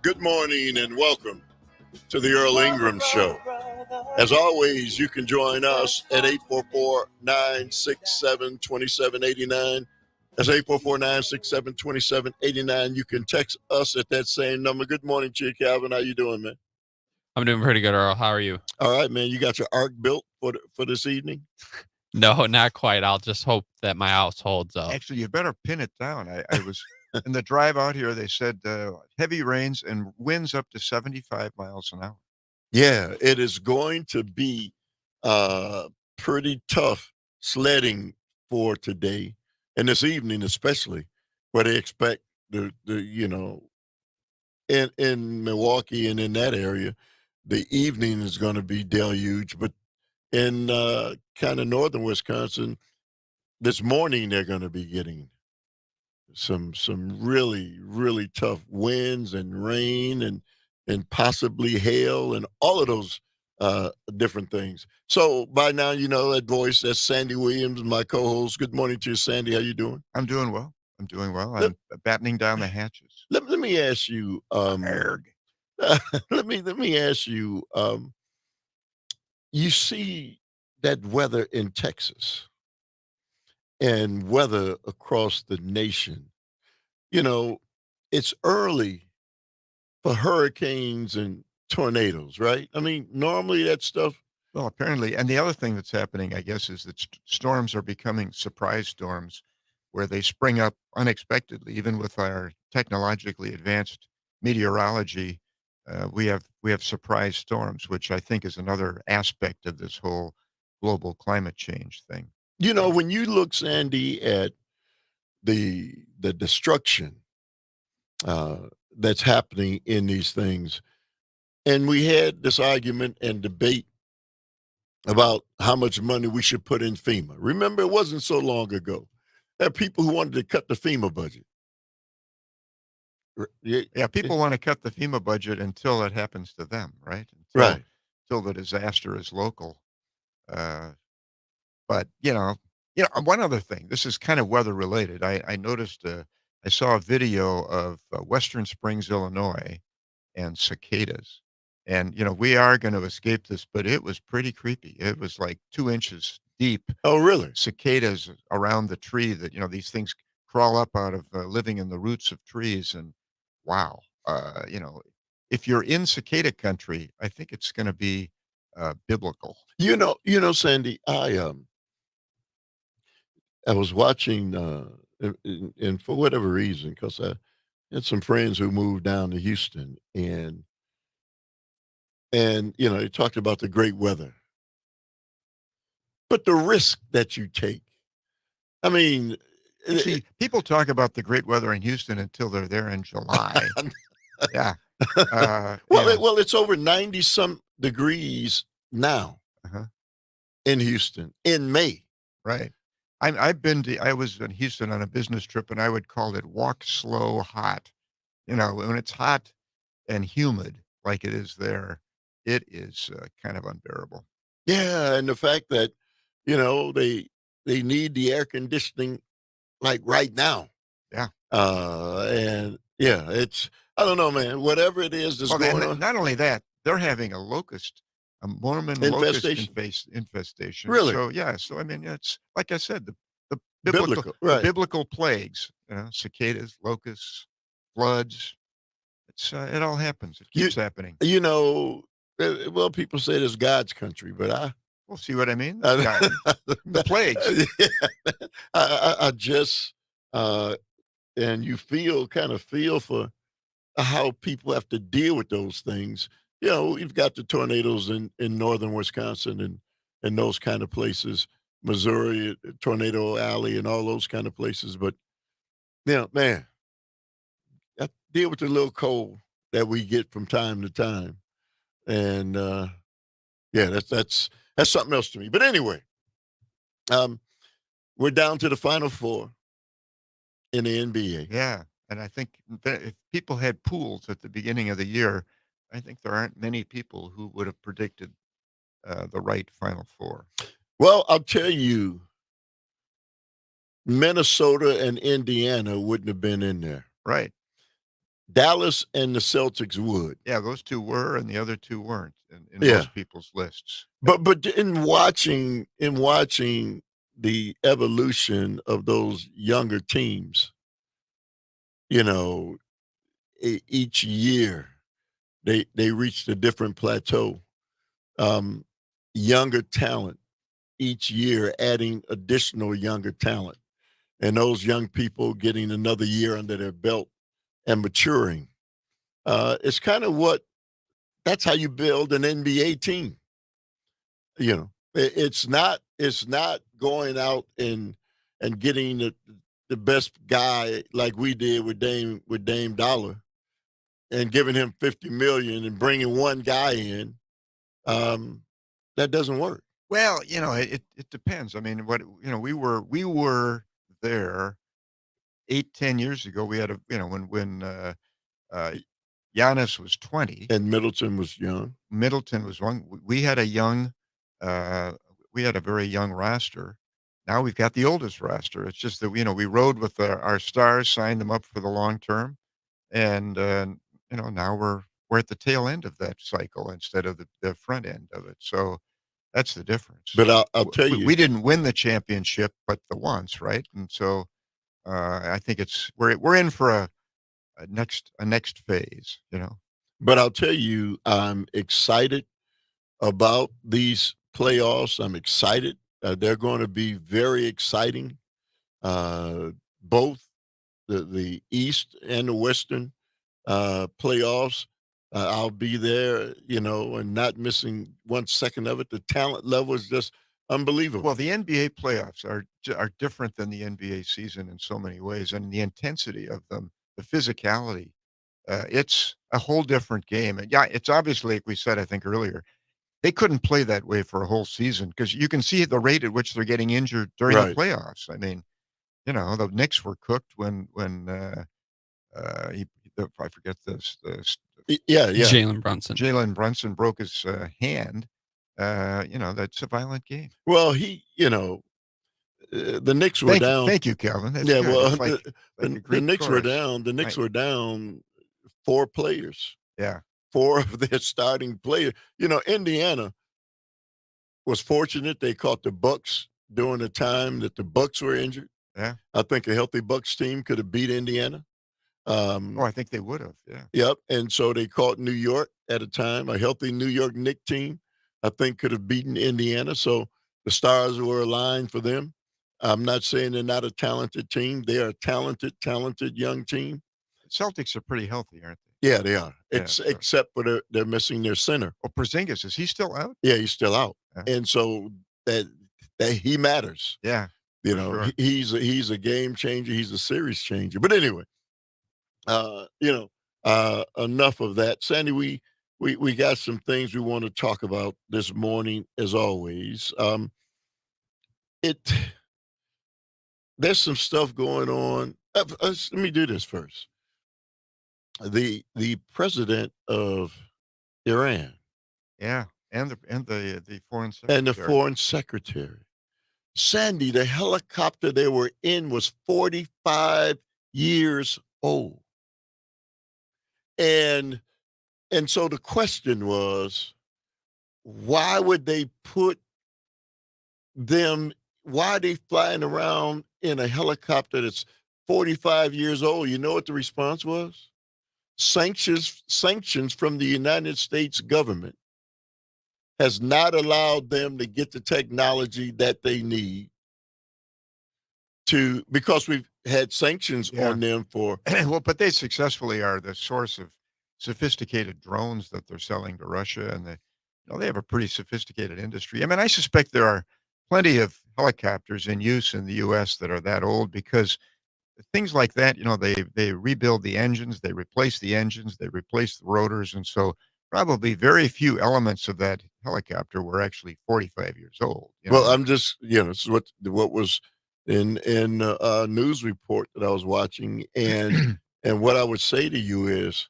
Good morning and welcome to the Earl Ingram Show. As always, you can join us at 844-967-2789. That's 844-967-2789. You can text us at that same number. Good morning to you, Calvin. How you doing, man? I'm doing pretty good, Earl. How are you? All right, man. You got your ark built for this evening? No, not quite. I'll just hope that my house holds up. Actually, you better pin it down. I was in the drive out here. They said heavy rains and winds up to 75 miles an hour. Yeah, it is going to be pretty tough sledding for today and this evening, especially where they expect the in Milwaukee and in that area, the evening is going to be deluge. But in kind of northern Wisconsin, this morning they're going to be getting some really tough winds and rain and possibly hail and all of those different things. So by now, you know that voice. That's Sandy Williams, my co-host. Good morning to you, Sandy. How you doing? I'm doing well. I'm battening down the hatches. Let me ask you. Let me ask you. You see that weather in Texas and weather across the nation. You know, it's early for hurricanes and tornadoes, right? I mean, normally that stuff. Well, apparently, and the other thing that's happening, I guess, is that storms are becoming surprise storms where they spring up unexpectedly. Even with our technologically advanced meteorology, we have surprise storms, which I think is another aspect of this whole global climate change thing. You know, when you look, Sandy, at the destruction that's happening in these things, and we had this argument and debate about how much money we should put in FEMA. Remember, it wasn't so long ago. There are people who wanted to cut the FEMA budget. Yeah, people want to cut the FEMA budget until it happens to them, right? Right. Until the disaster is local. Uh, but one other thing. This is kind of weather related. I noticed. I saw a video of Western Springs, Illinois, and cicadas. And we are going to escape this, but it was pretty creepy. It was like 2 inches deep. Oh, really? Cicadas around the tree. That these things crawl up out of living in the roots of trees, and wow. If you're in cicada country, I think it's going to be biblical. Sandy, I was watching, and for whatever reason, because I had some friends who moved down to Houston, and they talked about the great weather, but the risk that you take. I mean, See, people talk about the great weather in Houston until they're there in July. Yeah. Well, it's over 90 some degrees now in Houston in May. Right. I was in Houston on a business trip, and I would call it walk slow hot. When it's hot and humid like it is there, it is kind of unbearable. Yeah, and the fact that they need the air conditioning like right now. Yeah. And yeah, I don't know, man. Whatever it is that's going on. Not only that, they're having a Mormon locust infestation. Really? So yeah. So I mean, it's like I said, the right. biblical plagues. Cicadas, locusts, floods. It all happens. It keeps happening. Well, people say it's God's country, but we'll see what I mean. The plagues. Yeah, I just and you kind of feel for how people have to deal with those things. You've got the tornadoes in northern Wisconsin and those kind of places, Missouri, Tornado Alley, and all those kind of places. But man, I deal with the little cold that we get from time to time, and yeah, that's something else to me. But anyway, we're down to the Final Four in the NBA. Yeah, and I think that if people had pools at the beginning of the year, I think there aren't many people who would have predicted the right Final Four. Well, I'll tell you, Minnesota and Indiana wouldn't have been in there. Right. Dallas and the Celtics would. Yeah, those 2 were, and the other 2 weren't in Yeah. most people's lists. But in watching the evolution of those younger teams, you know, each year they reached a different plateau. Um, Younger talent each year, adding additional younger talent, and those young people getting another year under their belt and maturing. It's kind of what that's how you build an NBA team. It's not going out and getting the best guy like we did with Dame Dollar and giving him 50 million and bringing one guy in. Um, that doesn't work. Well, it depends. I mean, we were there 8, 10 years ago. We had when uh, Giannis was 20, And Middleton was young. Middleton was one. We had a young, uh, we had a very young roster. Now we've got the oldest roster. It's just that we rode with our stars, signed them up for the long term, and now we're at the tail end of that cycle instead of the front end of it. So that's the difference. But I'll tell We you, didn't win the championship, but the once, right? And so I think we're in for a next phase. I'm excited about these playoffs. I'm excited. They're going to be very exciting. Both the East and the Western playoffs. I'll be there, and not missing 1 second of it. The talent level is just Well, unbelievable. the NBA playoffs are different than the NBA season in so many ways, and the intensity of them, the physicality. It's a whole different game, and yeah, it's obviously like we said, I think earlier, they couldn't play that way for a whole season because you can see the rate at which they're getting injured during the Right. playoffs. I mean, the Knicks were cooked when I forget Yeah, yeah. Jalen Brunson. Jalen Brunson broke his hand. That's a violent game. Well, the Knicks were down. Thank you, Calvin. That's Yeah, good. well, It's the, like a the, the Greek Knicks were chorus. down. The Knicks Right. were down 4 players, Yeah. 4 of their starting players. Indiana was fortunate they caught the Bucks during the time that the Bucks were injured. Yeah. I think a healthy Bucks team could have beat Indiana. Oh, Um, I think they would have. Yeah. yep, and so they caught New York at a time. A healthy New York Knicks team, I think, could have beaten Indiana. So the stars were aligned for them. I'm not saying they're not a talented team. They are a talented young team. Celtics are pretty healthy, aren't they? Yeah, they are. Yeah. So, Except for they're missing their center. Porzingis, is he still out? Yeah, he's still out, Yeah. and so that he matters. Yeah. For sure. He's a game changer. He's a series changer. But anyway, enough of that. Sandy, we got some things we want to talk about this morning, as always. It There's some stuff going on. Let me do this first. The president of Iran Yeah. And the foreign and the secretary. foreign secretary, Sandy, the helicopter they were in was 45 years old. And so the question was, why would they put them why are they flying around in a helicopter that's 45 years old? You know what the response was? Sanctions from the United States government has not allowed them to get the technology that they need because we've had sanctions Yeah. on them for Well, but they successfully are the source of sophisticated drones that they're selling to Russia, and they have a pretty sophisticated industry. I mean, I suspect there are plenty of helicopters in use in the U.S. that are that old because things like that, they rebuild the engines, they replace the engines, they replace the rotors, and so probably very few elements of that helicopter were actually 45 years old. well, I'm just, this is what was in a news report that I was watching, and what I would say to you is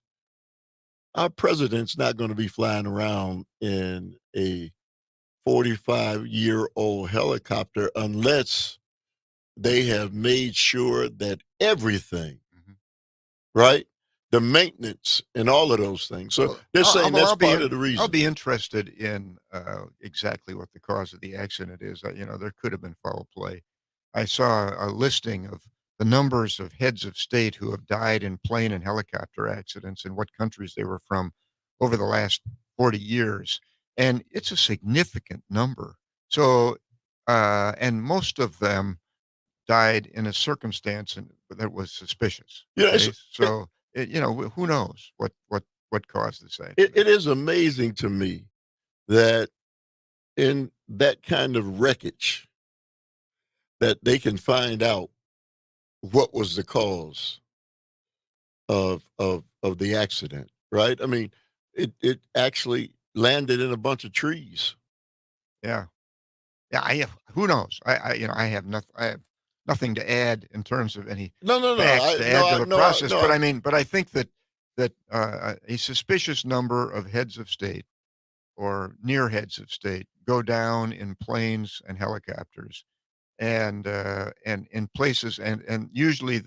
our president's not going to be flying around in a 45-year-old helicopter unless they have made sure that everything, Mhm. right? the maintenance and all of those things. So Well, they're saying well, that's part of the I'll reason. be interested in exactly what the cause of the accident is. There could have been foul play. I saw a listing of the numbers of heads of state who have died in plane and helicopter accidents and what countries they were from over the last 40 years, and it's a significant number. So, and most of them died in a circumstance that was suspicious. Yeah, Okay, so who knows what caused this accident? it is amazing to me that in that kind of wreckage that they can find out what was the cause of the accident, right? I mean, it actually landed in a bunch of trees. Yeah, yeah. Who knows? I have nothing. I have nothing to add in terms of any No, no, no. facts I to no, add to I the no, I process. no. But I mean, but I think that a suspicious number of heads of state or near heads of state go down in planes and helicopters and in places and usually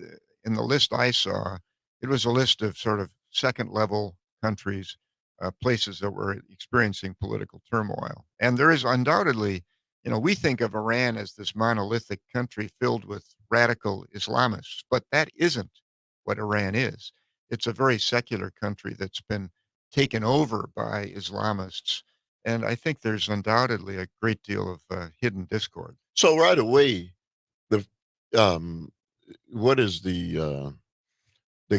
in the list I saw, it was a list of sort of second level countries, places that were experiencing political turmoil. And there is undoubtedly, we think of Iran as this monolithic country filled with radical Islamists, but that isn't what Iran is. It's a very secular country that's been taken over by Islamists. And I think there's undoubtedly a great deal of hidden discord. So right away, the um, what is the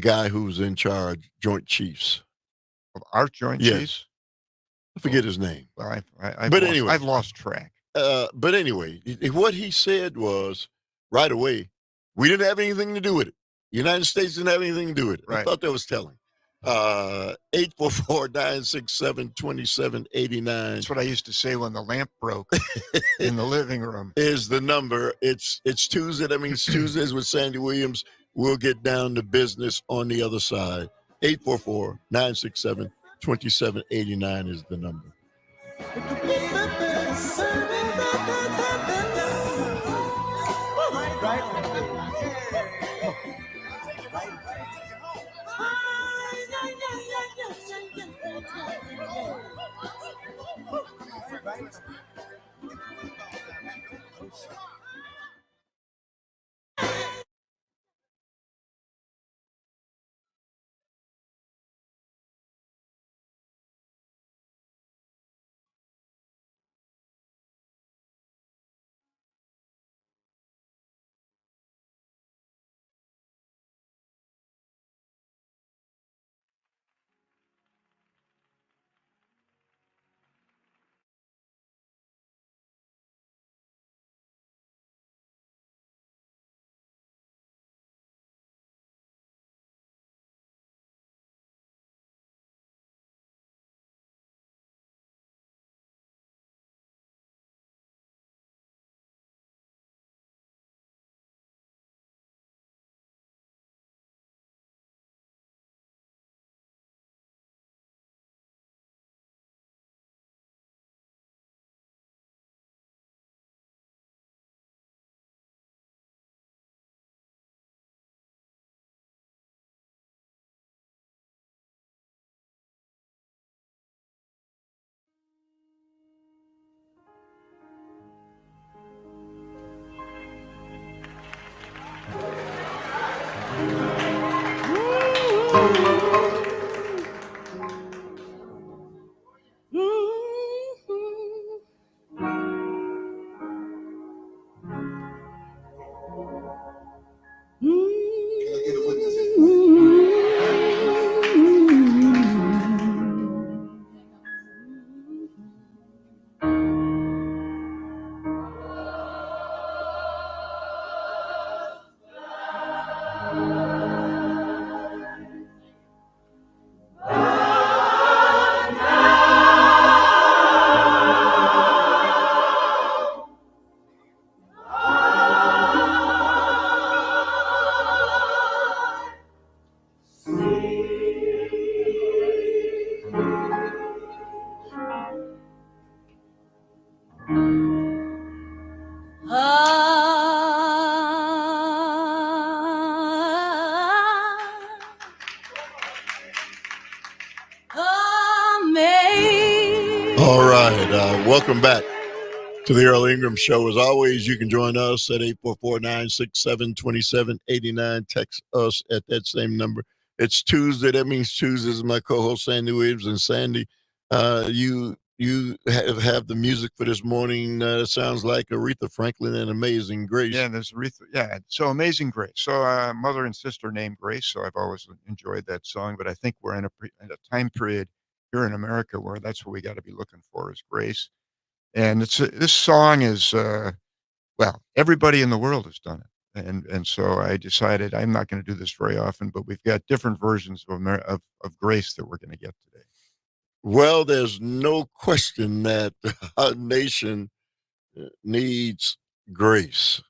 guy who's in charge, Joint Chiefs? Of our Joint Chiefs? Yes, I forget Oh, his name. well, But anyway, I've lost track. what he said was right away, we didn't have anything to do with it. The United States didn't have anything to do with it. I Right. thought that was telling. 844-967-2789 That's what I used to say when the lamp broke in the living room. is the number. It's Tuesday. That means Tuesdays with Sandy Williams. We'll get down to business on the other side. 844-967-2789 is the number. All right. Welcome back to the Earl Ingram Show. As always, you can join us at 844-967-2789. Text us at that same number. It's Tuesday. That means Tuesday is my co-host Sandy Williams. And Sandy, you have the music for this morning. Sounds like Aretha Franklin and Amazing Grace. Yeah, there's Aretha. Yeah, so Amazing Grace. So mother and sister named Grace. So I've always enjoyed that song. But I think we're in a time period here in America where that's what we got to be looking for is grace. And this song is well, everybody in the world has done it. And so I decided I'm not going to do this very often, but we've got different versions of grace that we're going to get today. Well, there's no question that our nation needs grace,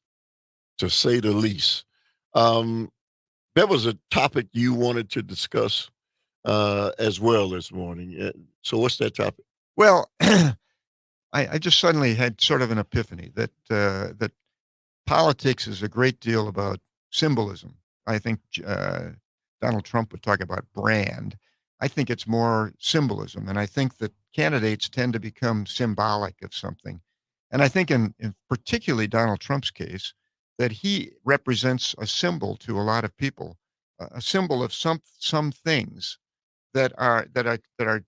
to say the least. Um, That was a topic you wanted to discuss as well this morning. So, what's that topic? Well, I just suddenly had sort of an epiphany that politics is a great deal about symbolism. I think Donald Trump would talk about brand. I think it's more symbolism, and I think that candidates tend to become symbolic of something. And I think in particularly Donald Trump's case, that he represents a symbol to a lot of people, a symbol of some things that are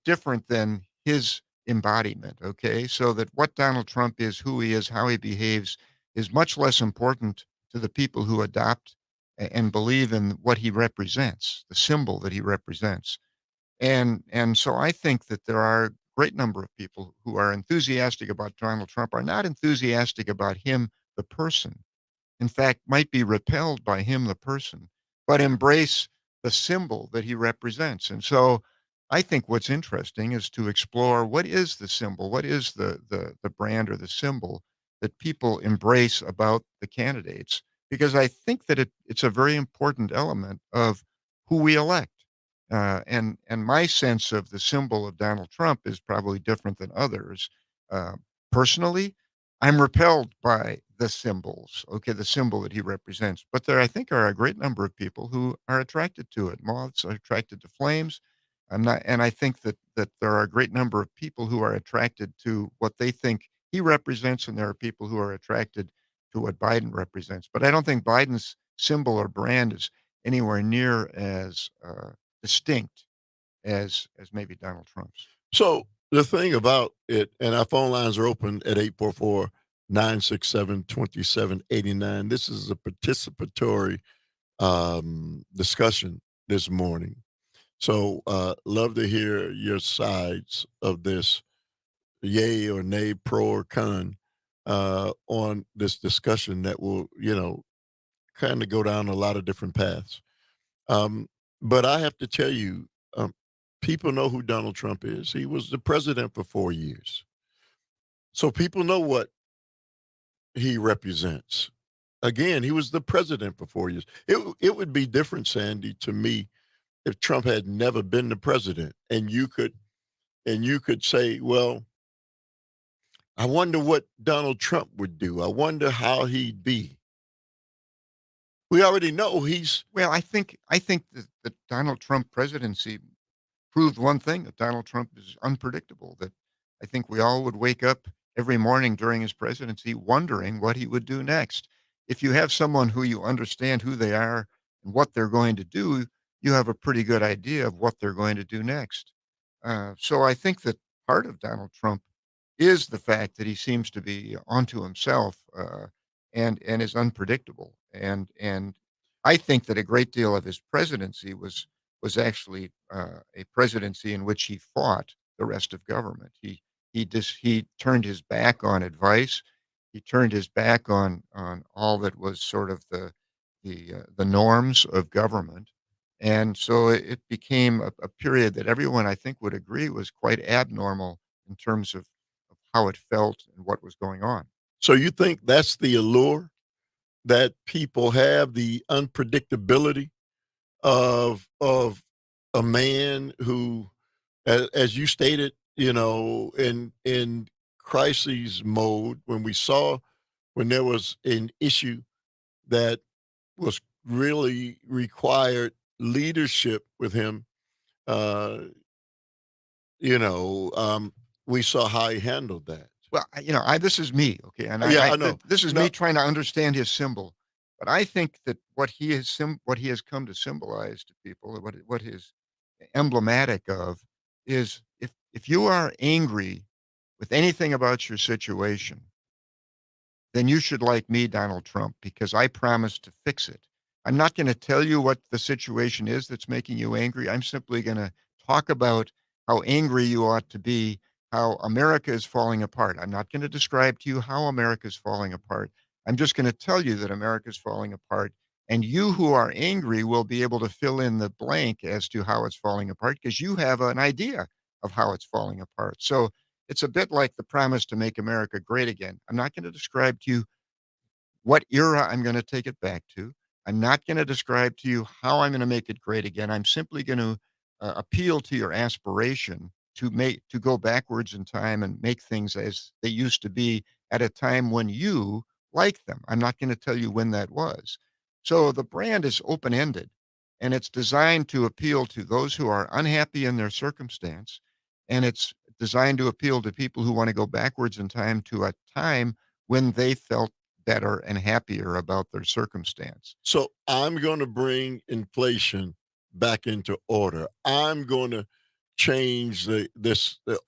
different than his embodiment, okay? So that what Donald Trump is, who he is, how he behaves is much less important to the people who adopt and believe in what he represents, the symbol that he represents. And so I think that there are a great number of people who are enthusiastic about Donald Trump are not enthusiastic about him, the person, in fact, might be repelled by him, the person, but embrace the symbol that he represents. And so I think what's interesting is to explore what is the symbol, what is the brand or the symbol that people embrace about the candidates, because I think that it's a very important element of who we elect. And my sense of the symbol of Donald Trump is probably different than others. Uh, Personally, I'm repelled by the symbols, okay, the symbol that he represents. But there, I think, are a great number of people who are attracted to it. Moths are attracted to flames. I'm not, and I think that there are a great number of people who are attracted to what they think he represents, and there are people who are attracted to what Biden represents. But I don't think Biden's symbol or brand is anywhere near as distinct as maybe Donald Trump's. So, the thing about it, and our phone lines are open at 844-967-2789. This is a participatory discussion this morning. So, love to hear your sides of this, yay or nay, pro or con, on this discussion that will, kind of go down a lot of different paths. Um, but I have to tell you, people know who Donald Trump is. He was the president for 4 years. So people know what he represents. Again, he was the president for 4 years. It would be different, Sandy, to me, if Trump had never been the president, and you could say, well, I wonder what Donald Trump would do. I wonder how he'd be. We already know he's Well, I think that the Donald Trump presidency proved one thing, that Donald Trump is unpredictable, that I think we all would wake up every morning during his presidency wondering what he would do next. If you have someone who you understand who they are and what they're going to do, you have a pretty good idea of what they're going to do next. So I think that part of Donald Trump is the fact that he seems to be onto himself and is unpredictable. And I think that a great deal of his presidency was actually a presidency in which he fought the rest of government. He turned his back on advice. He turned his back on all that was sort of the norms of government, and so it became a period that everyone I think would agree was quite abnormal in terms of how it felt and what was going on. so you think that's the allure that people have, the unpredictability of a man who, as you stated, in crises mode, when there was an issue that was really required leadership with him, uh, you know, um, we saw how he handled that. Well, this is me, okay, and Yeah, I know. this is No, me trying to understand his symbol, but I think that what he has come to symbolize to people, what is emblematic of, is if you are angry with anything about your situation, then you should like me, Donald Trump, because I promised to fix it. I'm not going to tell you what the situation is that's making you angry. I'm simply going to talk about how angry you ought to be, how America is falling apart. I'm not going to describe to you how America is falling apart. I'm just going to tell you that America is falling apart. And you who are angry will be able to fill in the blank as to how it's falling apart because you have an idea of how it's falling apart. So it's a bit like the promise to make America great again. I'm not going to describe to you what era I'm going to take it back to. I'm not going to describe to you how I'm going to make it great again. I'm simply going to appeal to your aspiration to go backwards in time and make things as they used to be at a time when you liked them. I'm not going to tell you when that was. So the brand is open ended and it's designed to appeal to those who are unhappy in their circumstance. And it's designed to appeal to people who want to go backwards in time to a time when they felt better and happier about their circumstance. so I'm going to bring inflation back into order. I'm going to change the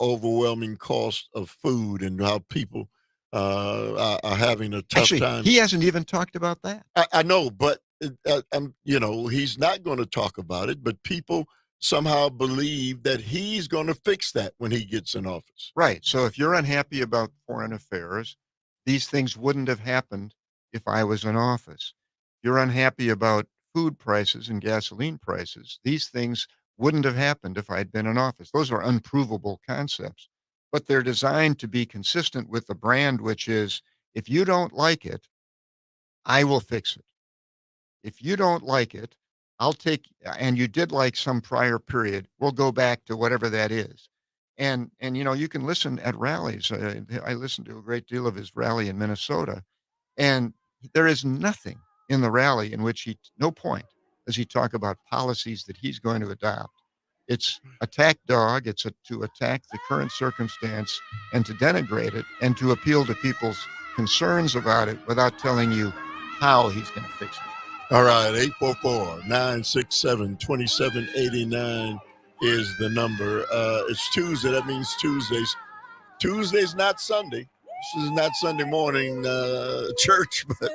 overwhelming cost of food and how people are having a tough Actually, time. he hasn't even talked about that. I know, but he's not going to talk about it. But people somehow believe that he's going to fix that when he gets in office. Right. So if you're unhappy about foreign affairs, these things wouldn't have happened if I was in office. If you're unhappy about food prices and gasoline prices, these things wouldn't have happened if I'd been in office. Those are unprovable concepts, but they're designed to be consistent with the brand, which is if you don't like it, I will fix it. If you don't like it, I'll take and you did like some prior period, we'll go back to whatever that is. And you can listen at rallies. I listened to a great deal of his rally in Minnesota, and there is nothing in the rally in which no point does he talk about policies that he's going to adopt. It's attack dog. To attack the current circumstance and to denigrate it and to appeal to people's concerns about it without telling you how he's going to fix it. All right, 844-967-2789 is the number. It's Tuesday. That means Tuesdays. Tuesday's not Sunday. This is not Sunday morning church, but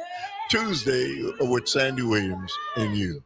Tuesday with Sandy Williams and you.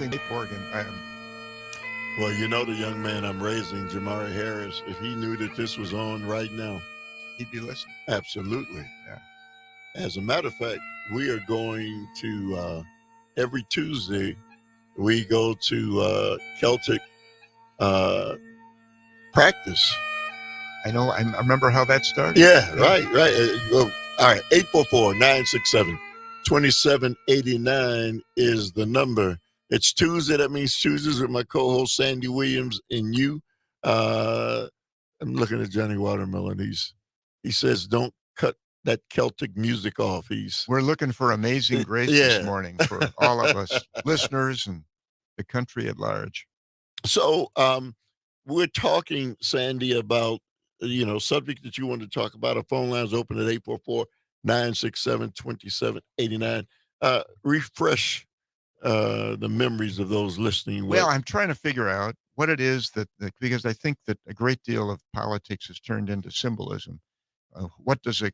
think Oregon, Well, you know the young man I'm raising, Jamari Harris, if he knew that this was on right now, he'd be listening. absolutely. Yeah. As a matter of fact, we are going to every Tuesday we go to Celtic uh, practice. I know. I remember how that started. Yeah, right. Well, all right, 844-967-2789 is the number. It's Tuesday. That means Tuesdays with my co-host Sandy Williams and you. Uh, I'm looking at Johnny Watermelon. He says, don't cut that Celtic music off. We're looking for amazing grace this yeah. morning for all of us listeners and the country at large. So we're talking, Sandy, about subject that you want to talk about. Our phone line's open at 844-967-2789. Refresh the memories of those listening. Well, I'm trying to figure out what it is that because I think that a great deal of politics has turned into symbolism. What does a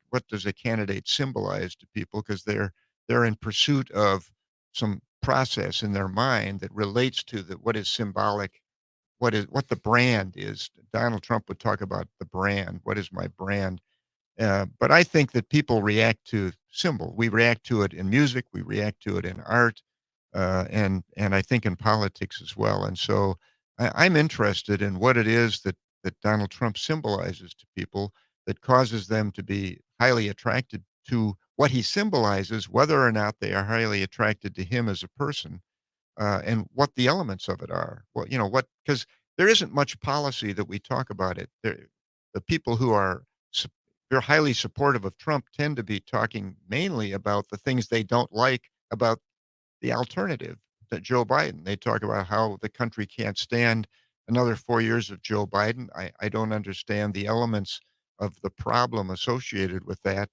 candidate symbolize to people? Because they're in pursuit of some process in their mind that relates to what is symbolic, what the brand is. Donald Trump would talk about the brand. What is my brand? But I think that people react to symbol. We react to it in music. We react to it in art, and I think in politics as well. And so I'm interested in what it is that Donald Trump symbolizes to people that causes them to be highly attracted to what he symbolizes, whether or not they are highly attracted to him as a person, and what the elements of it are. Well, what because there isn't much policy that we talk about it. The people who are they're highly supportive of Trump tend to be talking mainly about the things they don't like about the alternative, that Joe Biden. They talk about how the country can't stand another 4 years of Joe Biden. I don't understand the elements of the problem associated with that.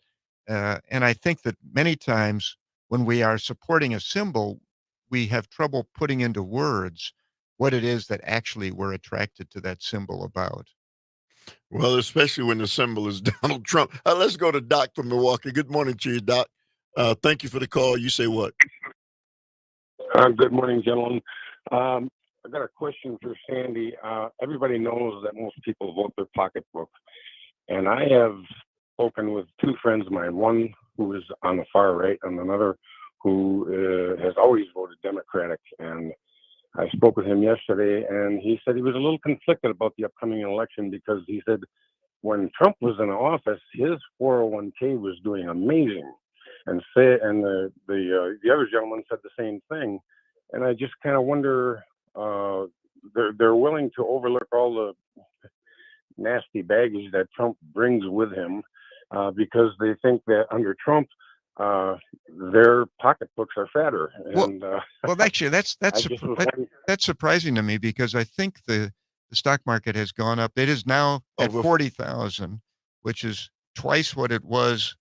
And I think that many times when we are supporting a symbol, we have trouble putting into words what it is that actually we're attracted to that symbol about. Well, especially when the symbol is Donald Trump. Let's go to Doc from Milwaukee. Good morning to you, Doc. Thank you for the call. You say what? Good morning, gentlemen. I got a question for Sandy. Everybody knows that most people vote their pocketbook, and I have spoken with two friends of mine, one who is on the far right and another who has always voted Democratic. And I spoke with him yesterday, and he said he was a little conflicted about the upcoming election because he said when Trump was in office, his 401k was doing amazing, and the other gentleman said the same thing, and I just kind of wonder. They're willing to overlook all the nasty baggage that Trump brings with him because they think that under Trump, their pocketbooks are fatter. Well, And well, actually, I just was wondering. that's surprising to me because I think the stock market has gone up. It is now at Over 40,000, which is twice what it was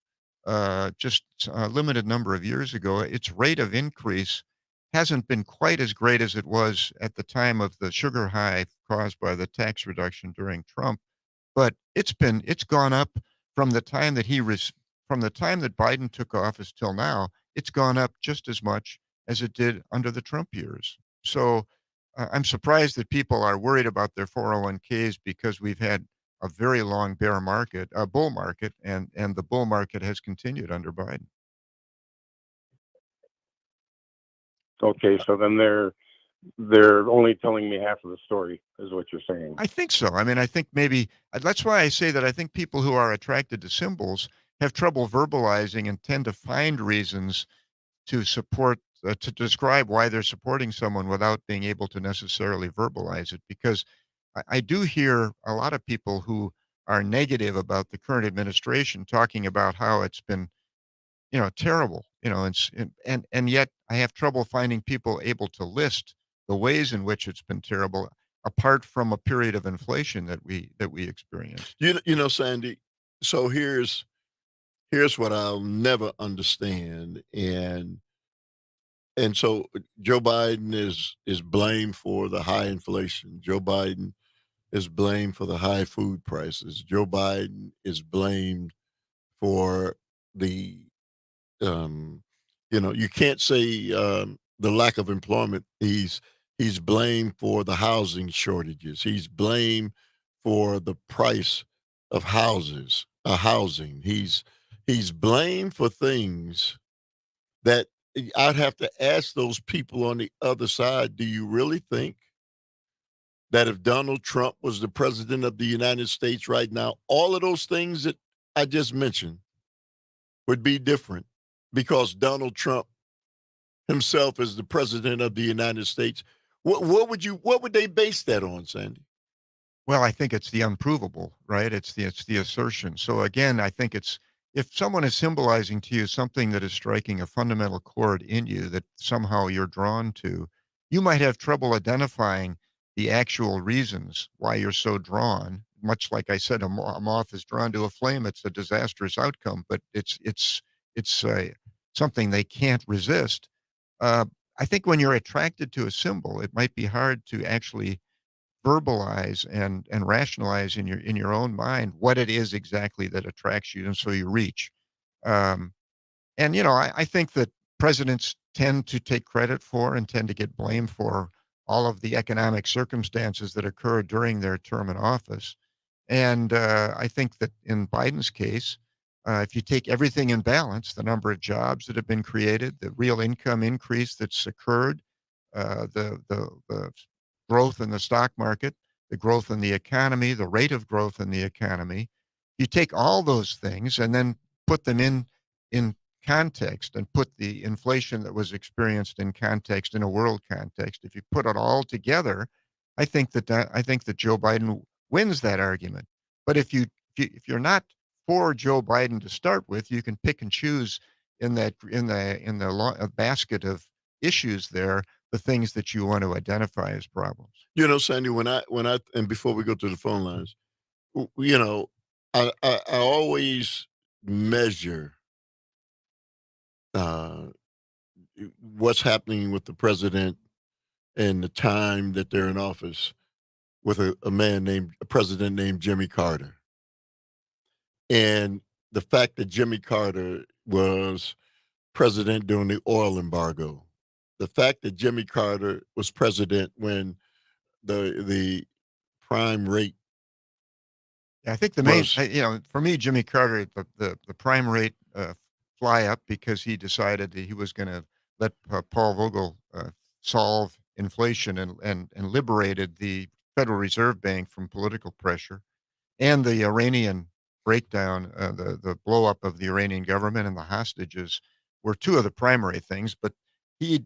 just a limited number of years ago. Its rate of increase hasn't been quite as great as it was at the time of the sugar high caused by the tax reduction during Trump, but it's gone up from the time that from the time that Biden took office till now. It's gone up just as much as it did under the Trump years. So I'm surprised that people are worried about their 401ks because we've had a very long bull market, and the bull market has continued under Biden. Okay, so then they're only telling me half of the story, is what you're saying. I think so. I mean, I think maybe that's why I say that I think people who are attracted to symbols have trouble verbalizing and tend to find reasons to support to describe why they're supporting someone without being able to necessarily verbalize it. Because I do hear a lot of people who are negative about the current administration talking about how it's been, terrible, and yet I have trouble finding people able to list the ways in which it's been terrible apart from a period of inflation that we experienced. Sandy. So here's what I'll never understand, and so Joe Biden is blamed for the high inflation. Joe Biden is blamed for the high food prices. Joe Biden is blamed for the you can't say the lack of employment. He's blamed for the housing shortages. He's blamed for the price of housing. He's blamed for things that I'd have to ask those people on the other side, do you really think that if Donald Trump was the president of the United States right now, all of those things that I just mentioned would be different because Donald Trump himself is the president of the United States? What would they base that on, Sandy? Well, I think it's the unprovable, right? It's the assertion. So again, I think it's if someone is symbolizing to you something that is striking a fundamental chord in you that somehow you're drawn to, you might have trouble identifying the actual reasons why you're so drawn. Much like I said, a moth is drawn to a flame. It's a disastrous outcome, but it's something they can't resist. Uh, I think when you're attracted to a symbol, it might be hard to actually verbalize and rationalize in your own mind what it is exactly that attracts you, and so you reach. Um, and I think that presidents tend to take credit for and tend to get blamed for all of the economic circumstances that occur during their term in office. And I think that in Biden's case, if you take everything in balance, the number of jobs that have been created, the real income increase that's occurred, the growth in the stock market, the growth in the economy, the rate of growth in the economy. You take all those things and then put them in context and put the inflation that was experienced in context in a world context. If you put it all together, I think that Joe Biden wins that argument. But if you're not for Joe Biden to start with, you can pick and choose in the basket of issues there the things that you want to identify as problems. Sandy, when I and before we go to the phone lines, I always measure uh, what's happening with the president and the time that they're in office with a president named Jimmy Carter. And the fact that Jimmy Carter was president during the oil embargo, the fact that Jimmy Carter was president when the prime rate Yeah, I think the main, was, for me, Jimmy Carter, the prime rate fly up because he decided that he was going to let Paul Vogel solve inflation and liberated the Federal Reserve Bank from political pressure, and the Iranian breakdown, the blow up of the Iranian government and the hostages were two of the primary things. But he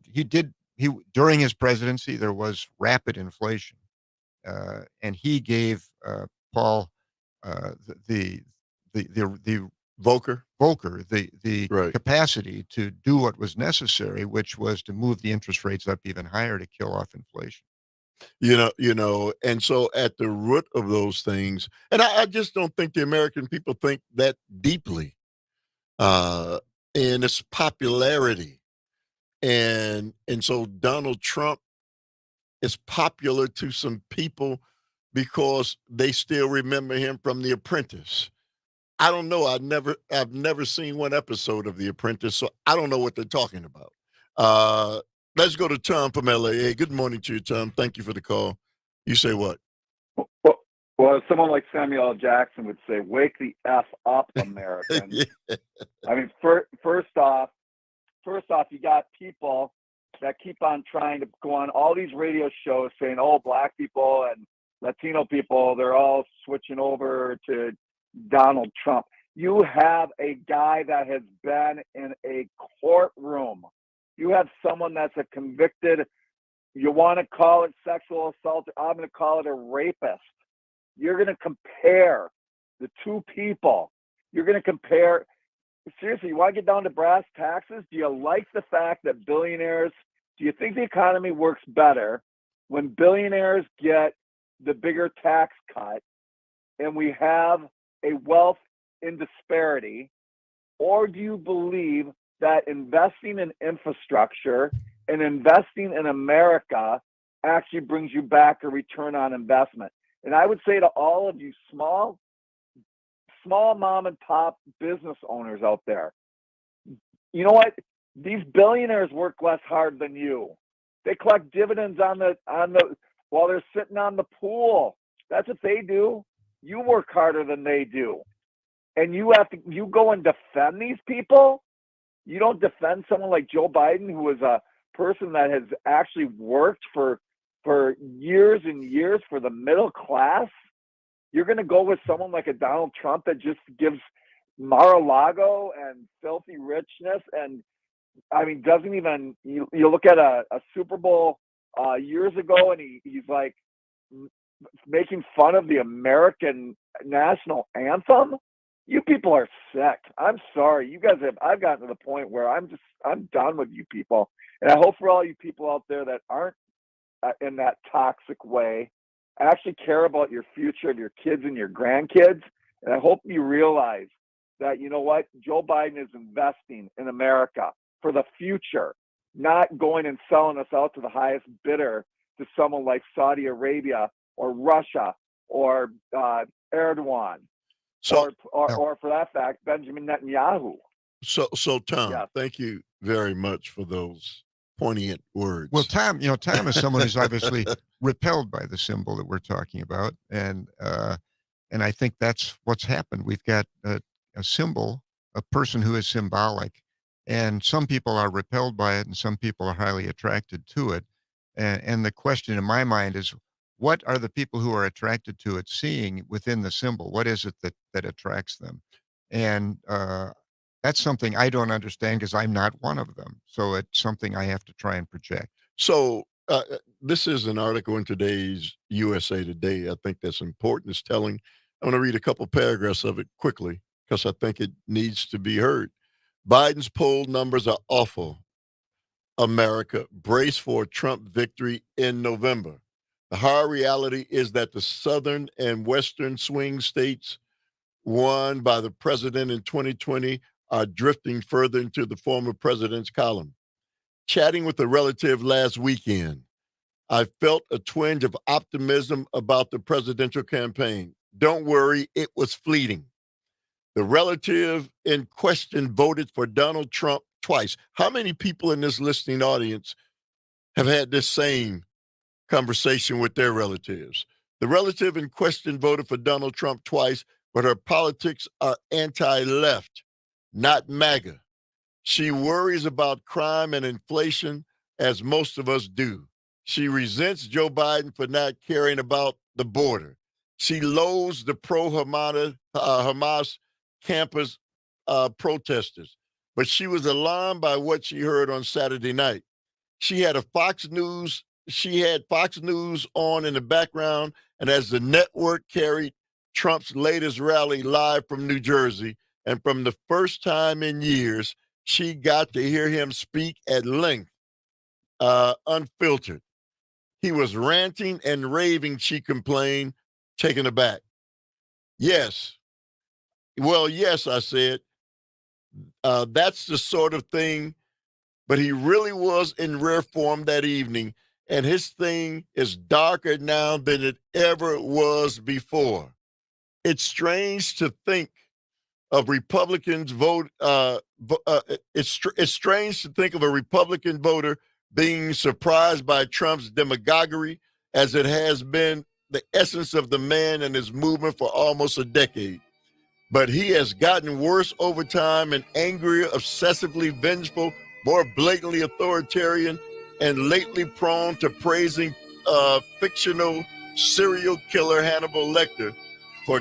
during his presidency there was rapid inflation, and he gave Paul the Volcker, Volcker the right? capacity to do what was necessary, which was to move the interest rates up even higher to kill off inflation. And so at the root of those things, and I just don't think the American people think that deeply, uh, in its popularity, and so Donald Trump is popular to some people because they still remember him from The Apprentice. I don't know. I've never seen one episode of The Apprentice, so I don't know what they're talking about. Uh, let's go to Tom from LA. Hey, good morning to you, Tom. Thank you for the call. You say what? Well, well, someone like Samuel L. Jackson would say, "Wake the f up, Americans." Yeah. I mean, first off, you got people that keep on trying to go on all these radio shows saying, "Oh, black people and Latino people, they're all switching over to Donald Trump." You have a guy that has been in a courtroom. You have someone that's a convicted, you want to call it sexual assault, I'm going to call it a rapist. You're going to compare the two people. You're going to compare, seriously, you want to get down to brass taxes? Do you like the fact that billionaires, do you think the economy works better when billionaires get the bigger tax cut and we have a wealth in disparity? Or do you believe that investing in infrastructure and investing in America actually brings you back a return on investment? And I would say to all of you small mom and pop business owners out there, you know what? These billionaires work less hard than you. They collect dividends on the while they're sitting on the pool. That's what they do. You work harder than they do. And you go and defend these people. You don't defend someone like Joe Biden, who is a person that has actually worked for years and years for the middle class. You're going to go with someone like a Donald Trump that just gives Mar-a-Lago and filthy richness, and I mean, doesn't even, you look at a Super Bowl years ago, and he's like making fun of the American national anthem. You people are sick. I'm sorry. You guys I've gotten to the point where I'm done with you people. And I hope for all you people out there that aren't in that toxic way, actually care about your future and your kids and your grandkids. And I hope you realize that, you know what, Joe Biden is investing in America for the future, not going and selling us out to the highest bidder to someone like Saudi Arabia or Russia or Erdogan. So, Or for that fact, Benjamin Netanyahu. so Tom, Yeah. thank you very much for those poignant words. Well, Tom is someone who's obviously repelled by the symbol that we're talking about, and I think that's what's happened. We've got a symbol, a person who is symbolic, and some people are repelled by it, and some people are highly attracted to it. And the question in my mind is, what are the people who are attracted to it seeing within the symbol? What is it that attracts them? And that's something I don't understand because I'm not one of them. So it's something I have to try and project. So this is an article in today's USA Today. I think that's important. It's telling. I'm going to read a couple paragraphs of it quickly because I think it needs to be heard. Biden's poll numbers are awful. America, brace for a Trump victory in November. The hard reality is that the southern and western swing states won by the president in 2020 are drifting further into the former president's column. Chatting with a relative last weekend, I felt a twinge of optimism about the presidential campaign. Don't worry, it was fleeting. The relative in question voted for Donald Trump twice. How many people in this listening audience have had this same conversation with their relatives? The relative in question voted for Donald Trump twice, but her politics are anti-left, not MAGA. She worries about crime and inflation, as most of us do. She resents Joe Biden for not caring about the border. She loathes the pro-Hamas campus protesters, but she was alarmed by what she heard on Saturday night. She had Fox News on in the background, and as the network carried Trump's latest rally live from New Jersey, and from the first time in years, she got to hear him speak at length, unfiltered. He was ranting and raving, she complained, taken aback. Yes. Well, yes, I said. That's the sort of thing, but he really was in rare form that evening, and his thing is darker now than it ever was before. It's strange to think of Republicans vote. It's strange to think of a Republican voter being surprised by Trump's demagoguery, as it has been the essence of the man and his movement for almost a decade. But he has gotten worse over time and angrier, obsessively vengeful, more blatantly authoritarian, and lately prone to praising fictional serial killer Hannibal Lecter for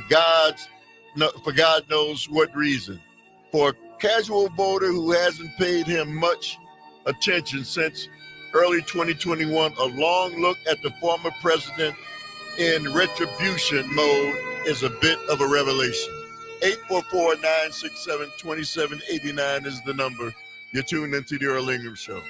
for God knows what reason. For a casual voter who hasn't paid him much attention since early 2021, a long look at the former president in retribution mode is a bit of a revelation. 844-967-2789 is the number. You're tuned into the Earl Ingram Show.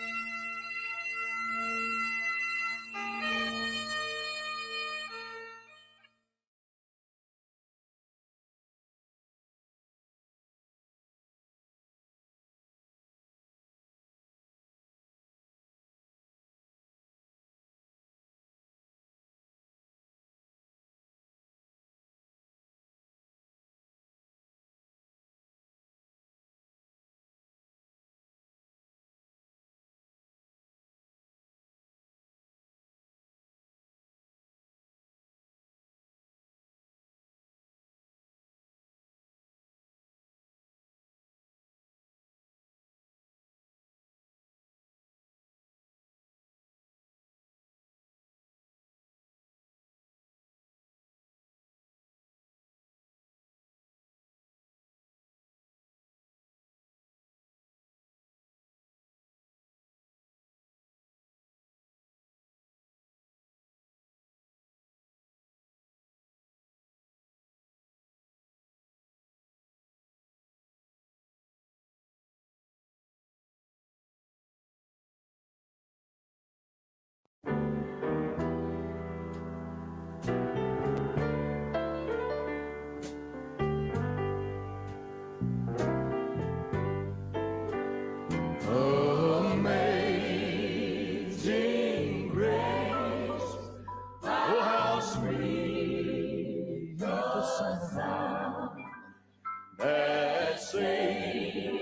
Let's sing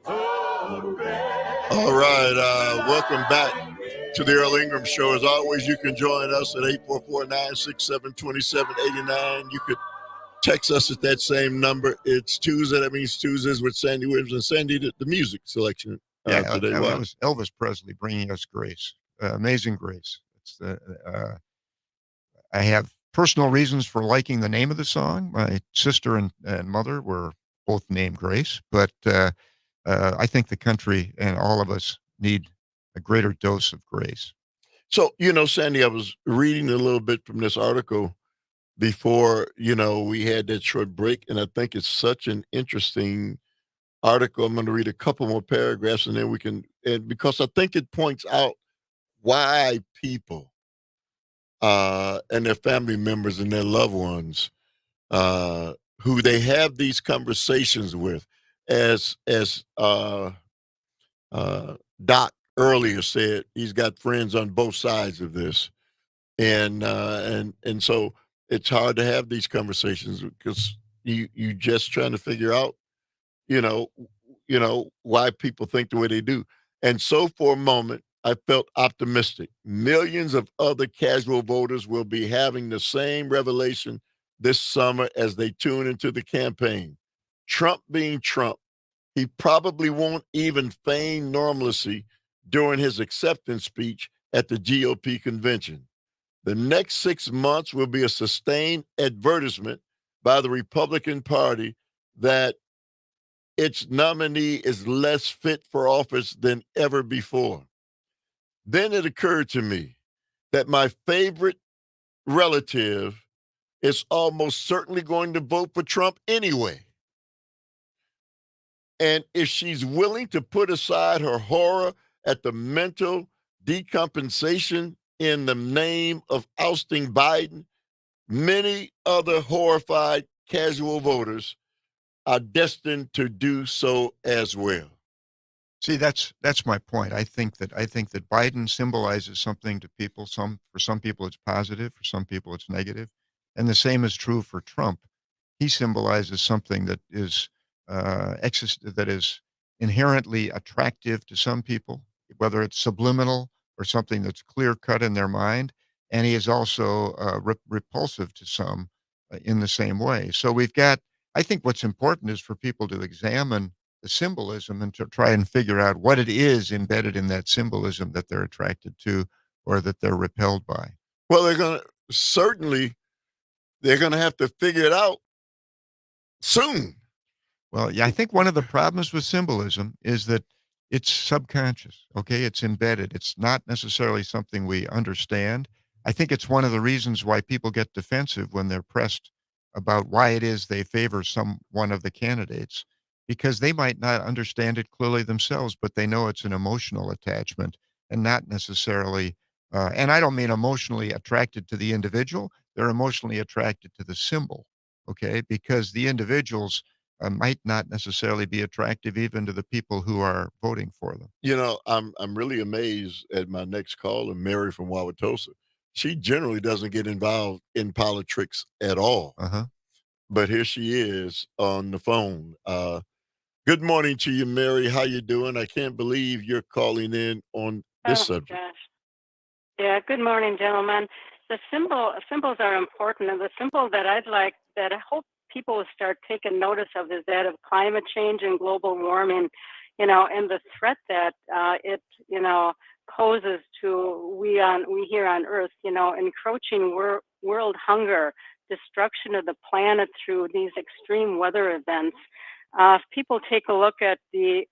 hooray. All right, welcome back to the Earl Ingram Show. As always, you can join us at 844-967-2789. You could text us at that same number. It's Tuesday. That means Tuesdays with Sandy Williams. And Sandy, the music selection today. That was Elvis Presley bringing us Grace. Amazing Grace. It's I have personal reasons for liking the name of the song. My sister and mother were both named Grace, but I think the country and all of us need a greater dose of grace. So, Sandy, I was reading a little bit from this article before, we had that short break, and I think it's such an interesting article. I'm going to read a couple more paragraphs, and then we can, and because I think it points out why people and their family members and their loved ones who they have these conversations with, as Doc earlier said, he's got friends on both sides of this, and so it's hard to have these conversations because you just trying to figure out, why people think the way they do. And so for a moment, I felt optimistic. Millions of other casual voters will be having the same revelation this summer as they tune into the campaign. Trump being Trump, he probably won't even feign normalcy during his acceptance speech at the GOP convention. The next 6 months will be a sustained advertisement by the Republican Party that its nominee is less fit for office than ever before. Then it occurred to me that my favorite relative is almost certainly going to vote for Trump anyway. And if she's willing to put aside her horror at the mental decompensation in the name of ousting Biden, many other horrified casual voters are destined to do so as well. See, that's my point. I think that Biden symbolizes something to people. For some people it's positive, for some people it's negative, and the same is true for Trump. He symbolizes something that is that is inherently attractive to some people, whether it's subliminal or something that's clear cut in their mind, and he is also repulsive to some in the same way. So we've got. I think what's important is for people to examine the symbolism and to try and figure out what it is embedded in that symbolism that they're attracted to or that they're repelled by. Well, they're going to have to figure it out soon. Well, yeah, I think one of the problems with symbolism is that it's subconscious, okay? It's embedded. It's not necessarily something we understand. I think it's one of the reasons why people get defensive when they're pressed about why it is they favor one of the candidates, because they might not understand it clearly themselves, but they know it's an emotional attachment and not necessarily, and I don't mean emotionally attracted to the individual, they're emotionally attracted to the symbol, okay? Because the individuals might not necessarily be attractive even to the people who are voting for them. I'm really amazed at my next caller, Mary from Wauwatosa. She generally doesn't get involved in politics at all. Uh-huh. But here she is on the phone. Good morning to you, Mary. How you doing? I can't believe you're calling in on this subject. Gosh. Yeah, good morning, gentlemen. The symbols are important, and the symbol that I hope people will start taking notice of is that of climate change and global warming, and the threat that it poses to we here on Earth, encroaching world hunger, destruction of the planet through these extreme weather events. If people take a look at the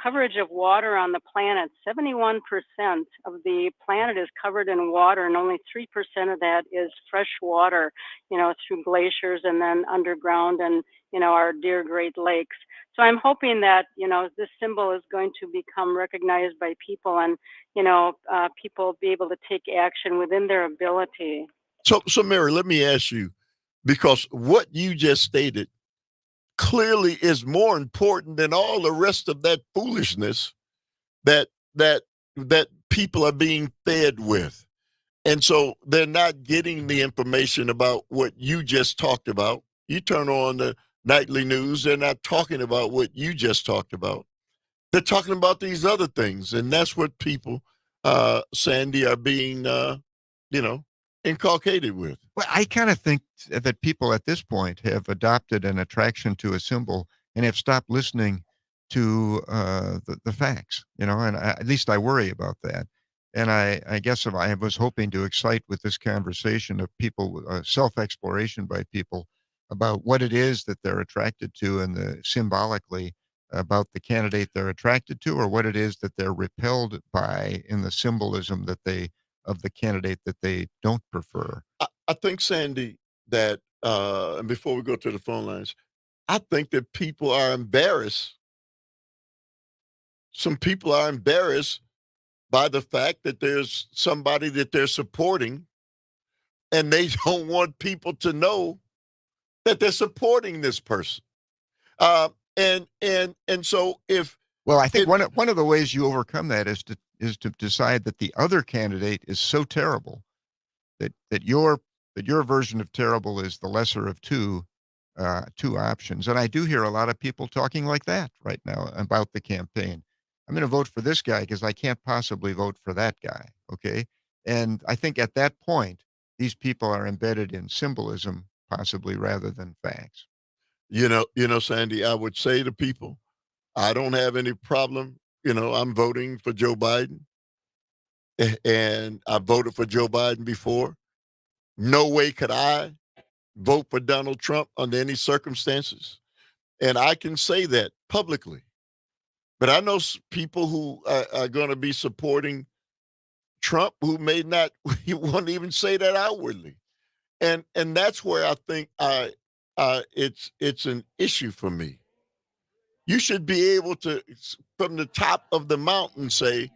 coverage of water on the planet, 71% of the planet is covered in water, and only 3% of that is fresh water, through glaciers and then underground and, our dear Great Lakes. So I'm hoping that, this symbol is going to become recognized by people and, people be able to take action within their ability. So Mary, let me ask you, because what you just stated clearly is more important than all the rest of that foolishness that people are being fed with. And so they're not getting the information about what you just talked about. You turn on the nightly news, they're not talking about what you just talked about. They're talking about these other things, and that's what people, Sandy, are being, you know, inculcated with. Well, I kind of think that people at this point have adopted an attraction to a symbol and have stopped listening to the facts, and at least I worry about that. And I guess if I was hoping to excite with this conversation of people, self-exploration by people about what it is that they're attracted to and symbolically about the candidate they're attracted to, or what it is that they're repelled by in the symbolism of the candidate that they don't prefer. I think, Sandy, that, and before we go to the phone lines, I think that people are embarrassed. Some people are embarrassed by the fact that there's somebody that they're supporting, and they don't want people to know that they're supporting this person. And so if Well, I think it, one of the ways you overcome that is to decide that the other candidate is so terrible that your version of terrible is the lesser of two options. And I do hear a lot of people talking like that right now about the campaign. I'm going to vote for this guy because I can't possibly vote for that guy. Okay. And I think at that point, these people are embedded in symbolism, possibly rather than facts. Sandy, I would say to people, I don't have any problem. I'm voting for Joe Biden, and I voted for Joe Biden before. No way could I vote for Donald Trump under any circumstances. And I can say that publicly. But I know people who are going to be supporting Trump who may not want to even say that outwardly. And that's where I think it's an issue for me. You should be able to, from the top of the mountain, say,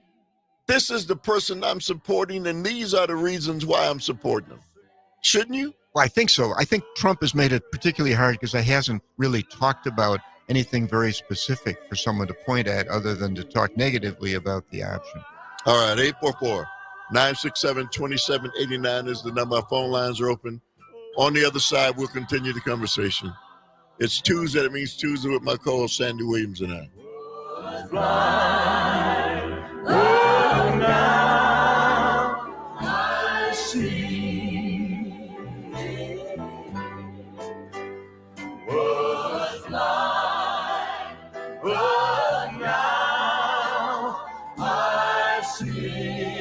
this is the person I'm supporting, and these are the reasons why I'm supporting them. Shouldn't you? Well, I think so. I think Trump has made it particularly hard because he hasn't really talked about anything very specific for someone to point at other than to talk negatively about the option. All right, 844-967-2789 is the number. Our phone lines are open. On the other side, we'll continue the conversation. It's Tuesday. That means Tuesday with my co-host Sandy Williams and I. Oh, now I see was blind, but now I see.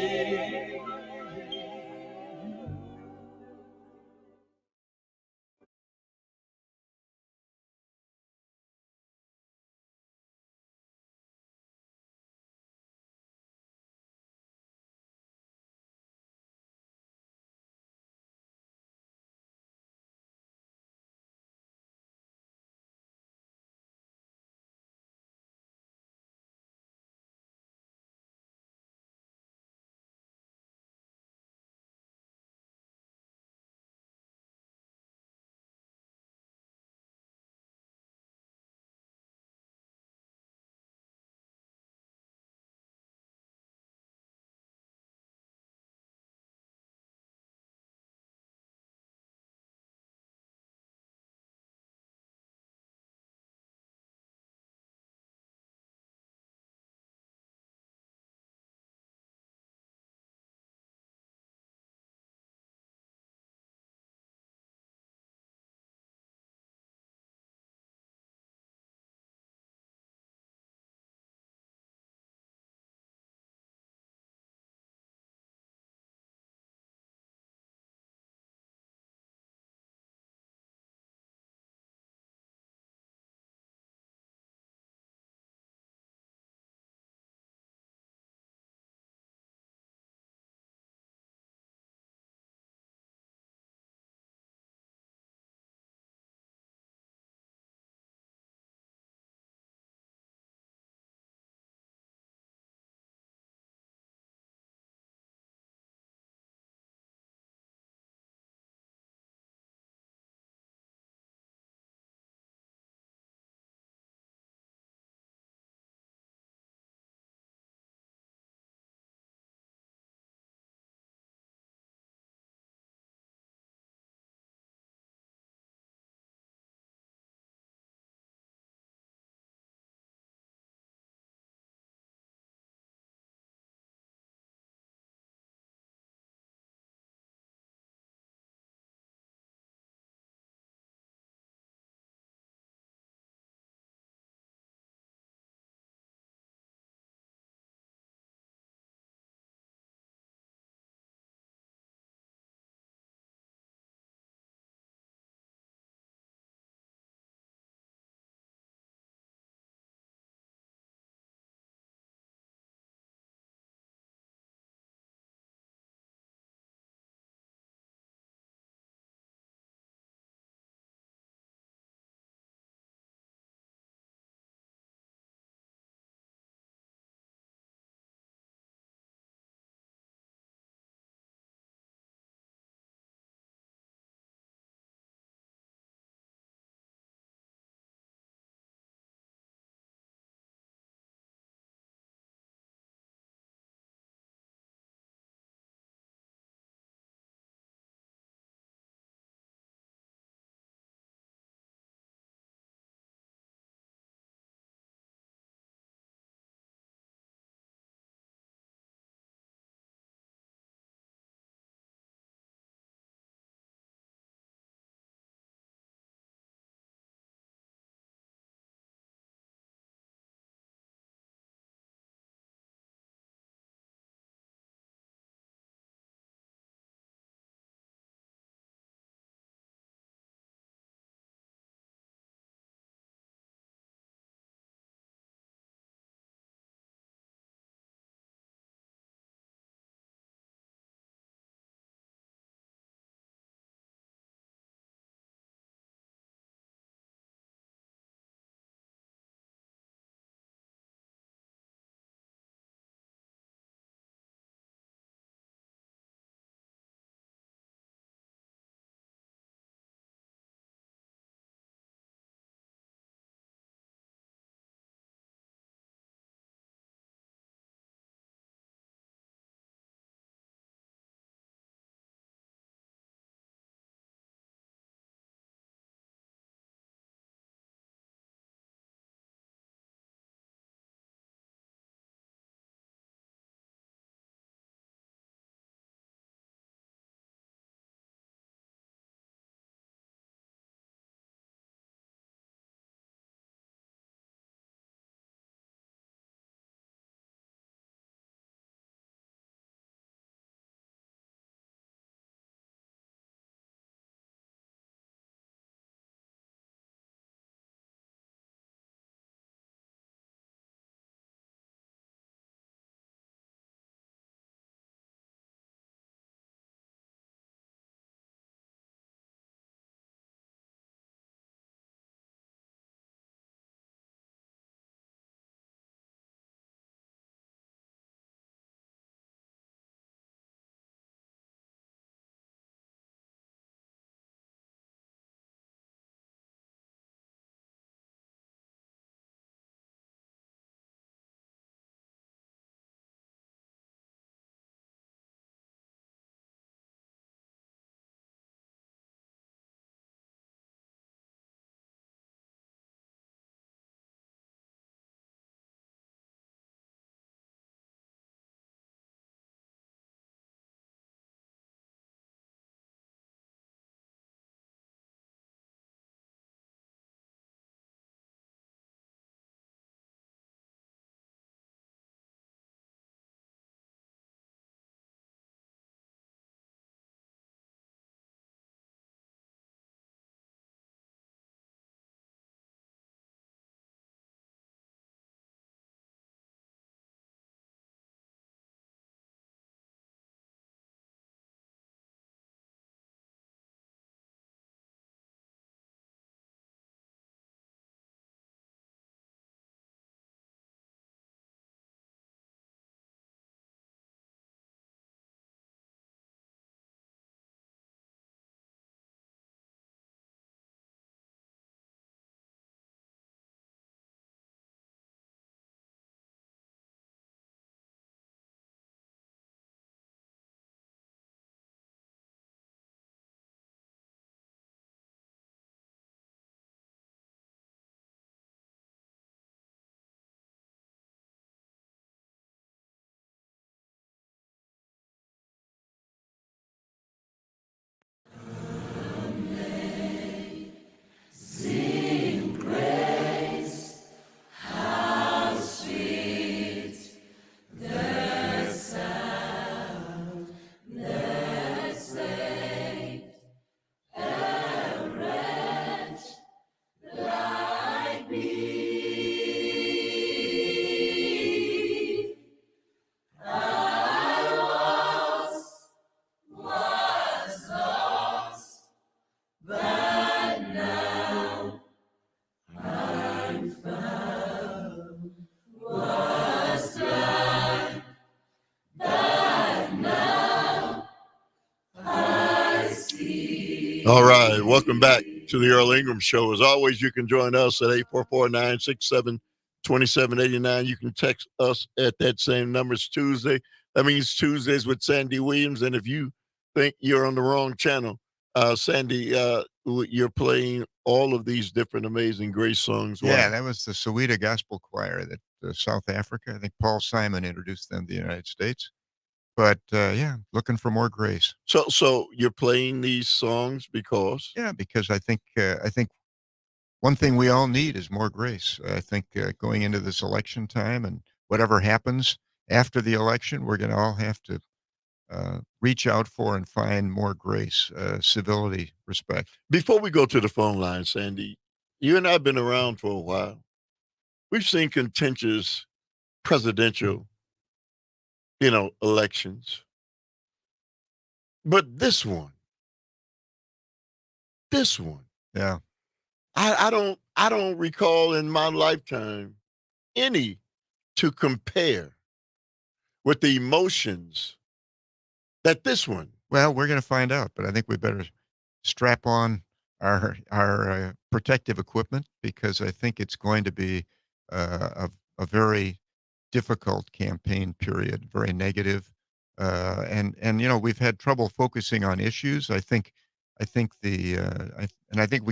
All right. Welcome back to the Earl Ingram Show. As always, you can join us at 844-967-2789. You can text us at that same number. It's Tuesday. That means Tuesdays with Sandy Williams. And if you think you're on the wrong channel, Sandy, you're playing all of these different amazing grace songs. Yeah, Wow. that was the Soweto Gospel Choir that South Africa. I think Paul Simon introduced them to the United States. But yeah, looking for more grace. So you're playing these songs because? Yeah, because I think one thing we all need is more grace. I think going into this election time and whatever happens after the election, we're going to all have to reach out for and find more grace, civility, respect. Before we go to the phone line, Sandy, you and I have been around for a while. We've seen contentious presidential, elections. But this one, Yeah. I don't recall in my lifetime any to compare with the emotions that this one. Well, we're going to find out, but I think we better strap on our protective equipment because I think it's going to be a very difficult campaign period, very negative, and we've had trouble focusing on issues. I think we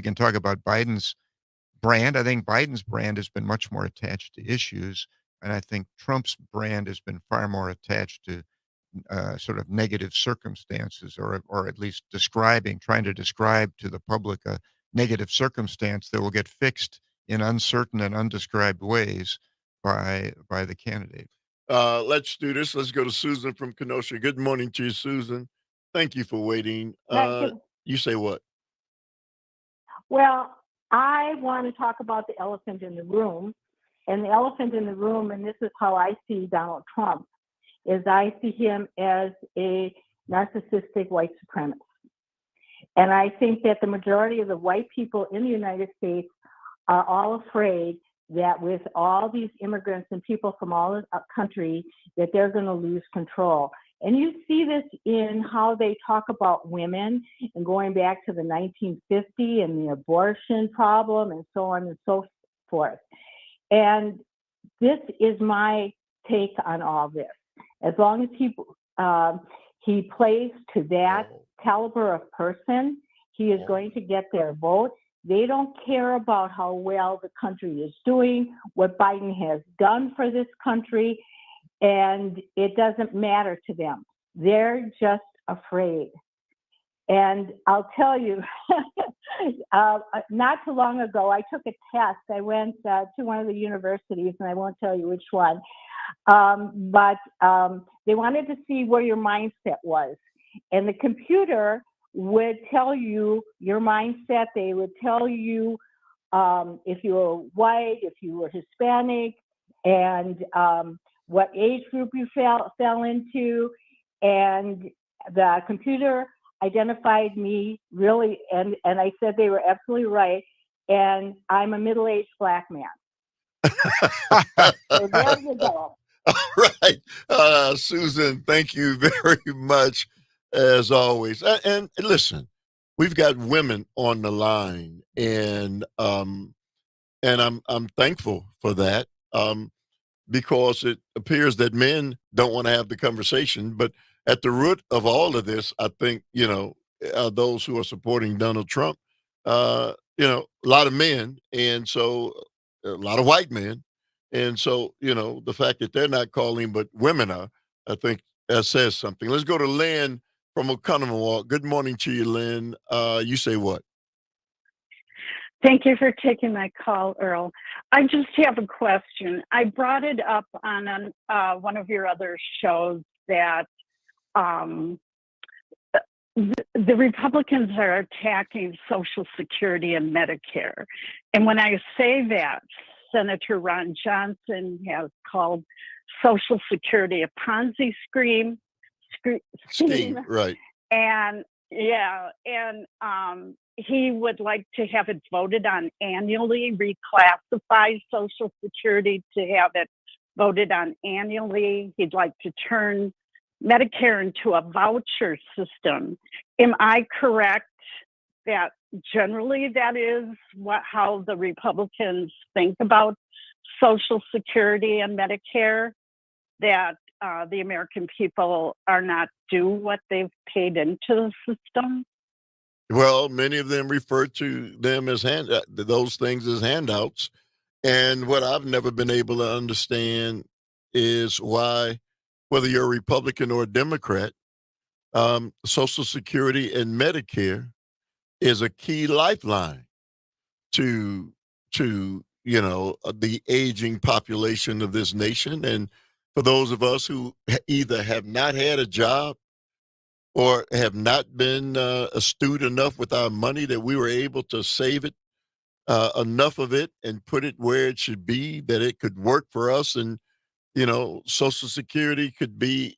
can talk about Biden's brand. I think Biden's brand has been much more attached to issues, and I think Trump's brand has been far more attached to sort of negative circumstances, or at least trying to describe to the public a negative circumstance that will get fixed in uncertain and undescribed ways by the candidate. Let's do this. Let's go to Susan from Kenosha. Good morning to you, Susan. Thank you for waiting. You say what? Well, I want to talk about the elephant in the room. And the elephant in the room, and this is how I see Donald Trump, is I see him as a narcissistic white supremacist. And I think that the majority of the white people in the United States are all afraid that with all these immigrants and people from all the country, that they're going to lose control. And you see this in how they talk about women and going back to the 1950 and the abortion problem and so on and so forth. And this is my take on all this. As long as he plays to that caliber of person, he is going to get their vote. They don't care about how well the country is doing, what Biden has done for this country, and it doesn't matter to them. They're just afraid. And I'll tell you, not too long ago, I took a test. I went to one of the universities, and I won't tell you which one, but they wanted to see where your mindset was. And the computer would tell you your mindset. They would tell you if you were white, if you were Hispanic, and what age group you fell into. And the computer identified me really, and I said they were absolutely right. And I'm a middle-aged Black man. So there you go. All right. Susan, thank you very much, as always. And listen, we've got women on the line, and I'm thankful for that, because it appears that men don't want to have the conversation. But at the root of all of this, I think, those who are supporting Donald Trump, a lot of men, and so a lot of white men. And so, the fact that they're not calling, but women are, I think that says something. Let's go to Lynn from Oconomowoc. Good morning to you, Lynn. You say what? Thank you for taking my call, Earl. I just have a question. I brought it up on one of your other shows that the Republicans are attacking Social Security and Medicare. And when I say that, Senator Ron Johnson has called Social Security a Ponzi scheme, right? And he would like to have it voted on annually, reclassify Social Security to have it voted on annually. He'd like to turn Medicare into a voucher system. Am I correct that generally that is how the Republicans think about Social Security and Medicare, that the American people are not due what they've paid into the system? Well, many of them refer to them as those things as handouts. And what I've never been able to understand is why, whether you're a Republican or a Democrat, Social Security and Medicare is a key lifeline to the aging population of this nation. And for those of us who either have not had a job or have not been astute enough with our money that we were able to save it, enough of it, and put it where it should be, that it could work for us. And Social Security could be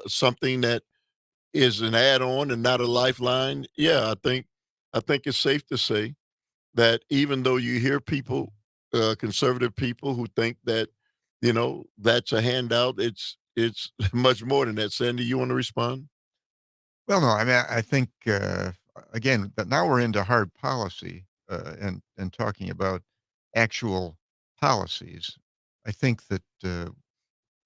something that is an add-on and not a lifeline. Yeah, I think it's safe to say that even though you hear people, conservative people, who think that that's a handout, it's much more than that. Sandy, you want to respond? Well, no, I mean, I think again, but now we're into hard policy and talking about actual policies. I think that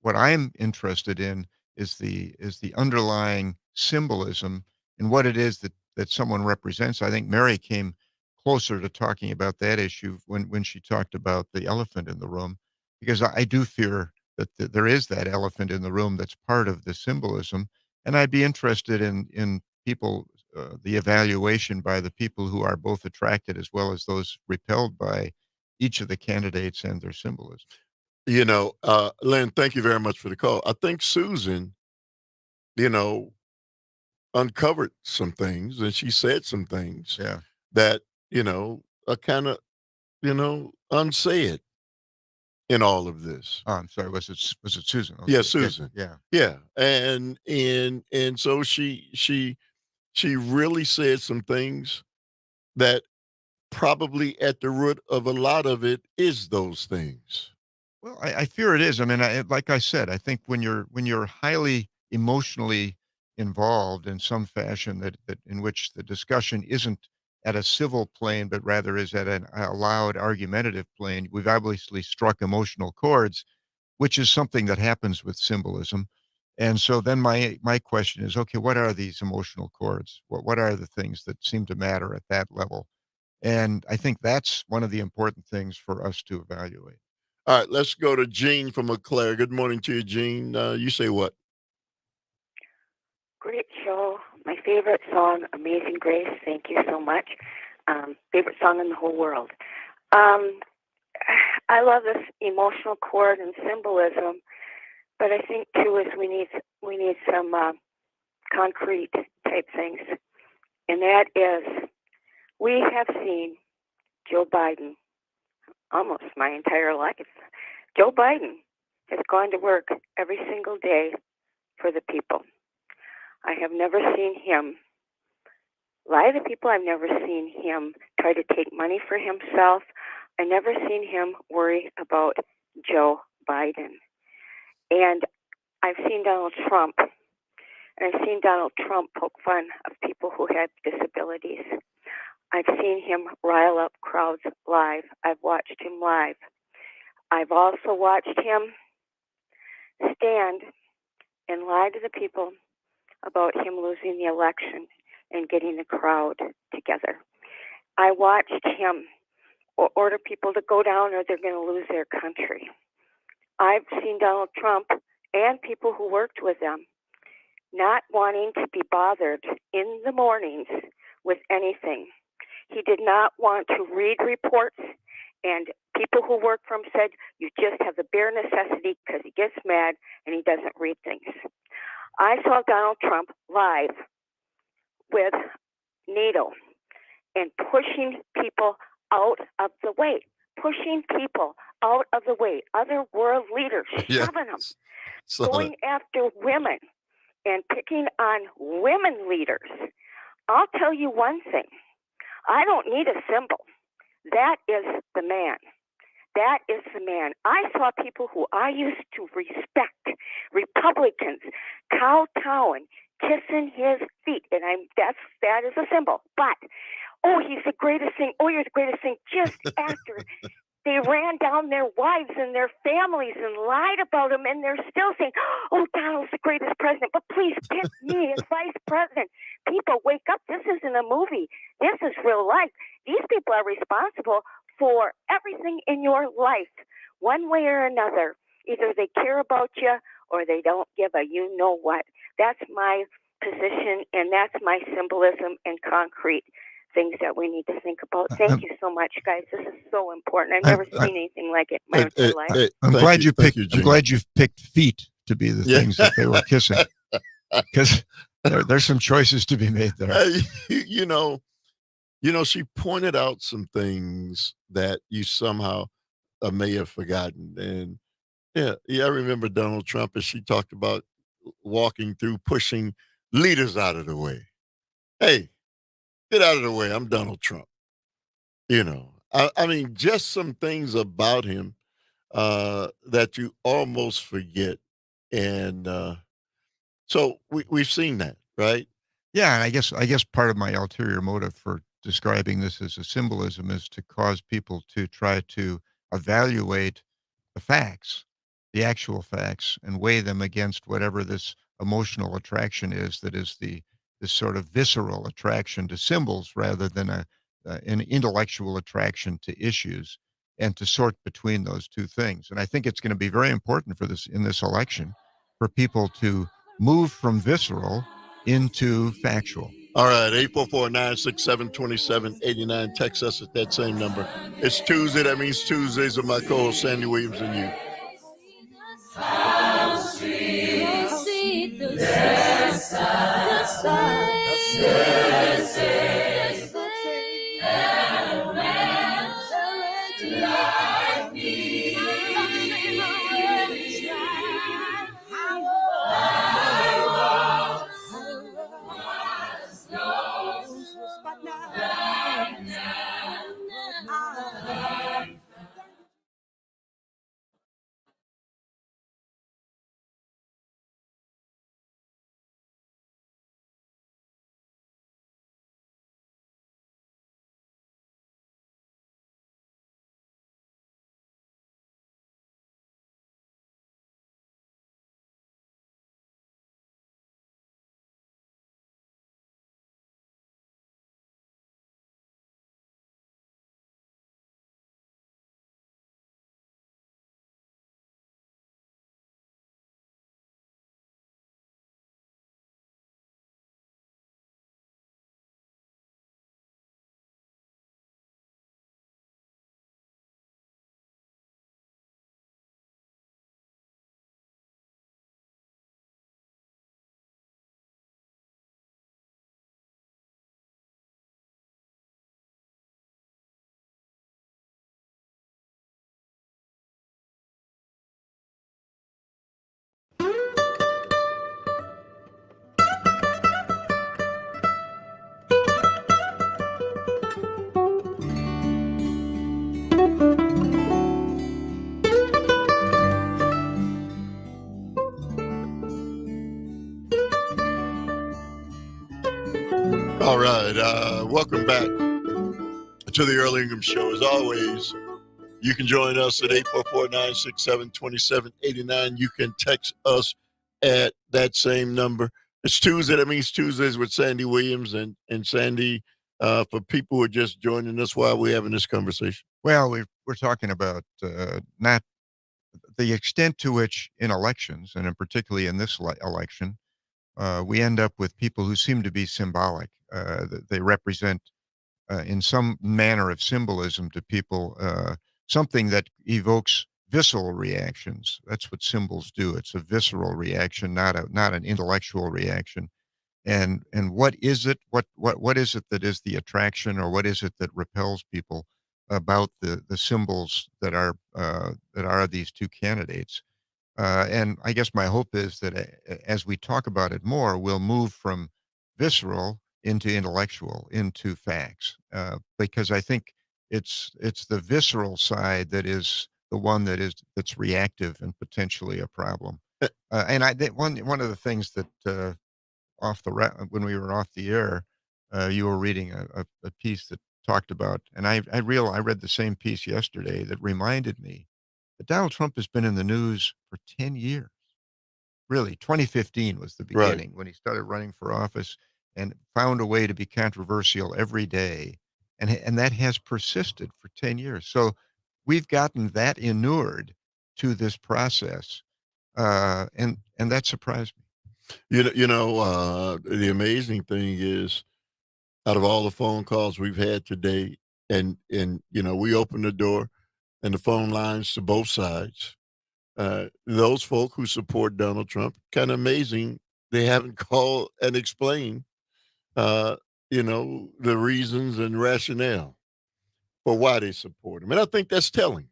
what I'm interested in is the underlying symbolism and what it is that someone represents. I think Mary came closer to talking about that issue when she talked about the elephant in the room, because I do fear that there is that elephant in the room that's part of the symbolism, and I'd be interested in people the evaluation by the people who are both attracted as well as those repelled by each of the candidates and their symbolism. Lynn, thank you very much for the call. I think Susan, you know, uncovered some things, and she said some things Yeah. that, are kind of, unsaid in all of this. Oh, I'm sorry. Was it Susan? Yeah, Okay. Yeah. Susan. Yeah. Yeah. And so she really said some things that probably at the root of a lot of it is those things. Well, I fear it is. I mean, like I said, I think when you're highly emotionally involved in some fashion that in which the discussion isn't at a civil plane, but rather is at a loud argumentative plane, we've obviously struck emotional chords, which is something that happens with symbolism. And so then my question is, okay, what are these emotional chords? What are the things that seem to matter at that level? And I think that's one of the important things for us to evaluate. All right, let's go to Gene from Eau Claire. Good morning to you, Gene. You say what? Great show. My favorite song, Amazing Grace. Thank you so much. Favorite song in the whole world. Um, I love this emotional chord and symbolism, but I think too is we need some concrete type things, and that is we have seen Joe Biden almost my entire life. Joe Biden has gone to work every single day for the people. I have never seen him lie to people. I've never seen him try to take money for himself. I've never seen him worry about Joe Biden. And I've seen Donald Trump, and I've seen Donald Trump poke fun of people who have disabilities. I've seen him rile up crowds live. I've watched him live. I've also watched him stand and lie to the people about him losing the election and getting the crowd together. I watched him order people to go down or they're going to lose their country. I've seen Donald Trump and people who worked with him not wanting to be bothered in the mornings with anything. He did not want to read reports, and people who work for him said, you just have the bare necessity because he gets mad and he doesn't read things. I saw Donald Trump live with NATO and pushing people out of the way, other world leaders, Yeah. shoving them, So, going after women and picking on women leaders. I'll tell you one thing. I don't need a symbol. That is the man. That is the man. I saw people who I used to respect, Republicans, kowtowing kissing his feet, and that is a symbol. But oh, he's the greatest thing. Oh, you're the greatest thing. Just after they ran down their wives and their families and lied about him, and they're still saying, "Oh, Donald's the greatest president, but please pick me as vice president." People, wake up! This isn't a movie. This is real life. These people are responsible for everything in your life, one way or another. Either they care about you or they don't give a you know what. That's my position, and that's my symbolism and concrete things that we need to think about. Thank you so much, guys. This is so important. I've never seen anything like it in my entire life. I'm glad you picked. I'm glad you've picked feet to be the Yeah. things that they were kissing, because there's some choices to be made there. You know, she pointed out some things that you somehow may have forgotten. And yeah, I remember Donald Trump, as she talked about walking through, pushing leaders out of the way. Hey, get out of the way. I'm Donald Trump. I mean, just some things about him that you almost forget. And so we've seen that, right? Yeah, and I guess part of my ulterior motive for describing this as a symbolism is to cause people to try to evaluate the facts, the actual facts, and weigh them against whatever this emotional attraction is, that is this sort of visceral attraction to symbols rather than an intellectual attraction to issues, and to sort between those two things. And I think it's going to be very important for this in this election for people to move from visceral into factual. All right, 844-967-2789. Text us at that same number. It's Tuesday. That means Tuesdays with my co-host Sandy Williams and you. All right, welcome back to the Earl Ingram Show. As always, you can join us at 844-967-2789. You can text us at that same number. It's Tuesday. That means Tuesdays with Sandy Williams. And Sandy, for people who are just joining us, while we're having this conversation. Well, we're talking about not the extent to which in elections, and in particularly in this election, we end up with people who seem to be symbolic. They represent, in some manner of symbolism to people, something that evokes visceral reactions. That's what symbols do. It's a visceral reaction, not an intellectual reaction. And what is it? What is it that is the attraction, or what is it that repels people about the symbols that are these two candidates? And I guess my hope is that as we talk about it more, we'll move from visceral into intellectual, into facts, because I think it's the visceral side that is the one that's reactive and potentially a problem. And one of the things that when we were off the air, you were reading a piece that talked about, and I read the same piece yesterday that reminded me that Donald Trump has been in the news for 10 years. Really, 2015 was the Right. beginning when he started running for office and found a way to be controversial every day, and that has persisted for 10 years. So we've gotten that inured to this process, and that surprised me. The amazing thing is, out of all the phone calls we've had today, and we open the door and the phone lines to both sides. Those folk who support Donald Trump, kind of amazing, they haven't called and explained, uh, the reasons and rationale for why they support him. And I think that's telling.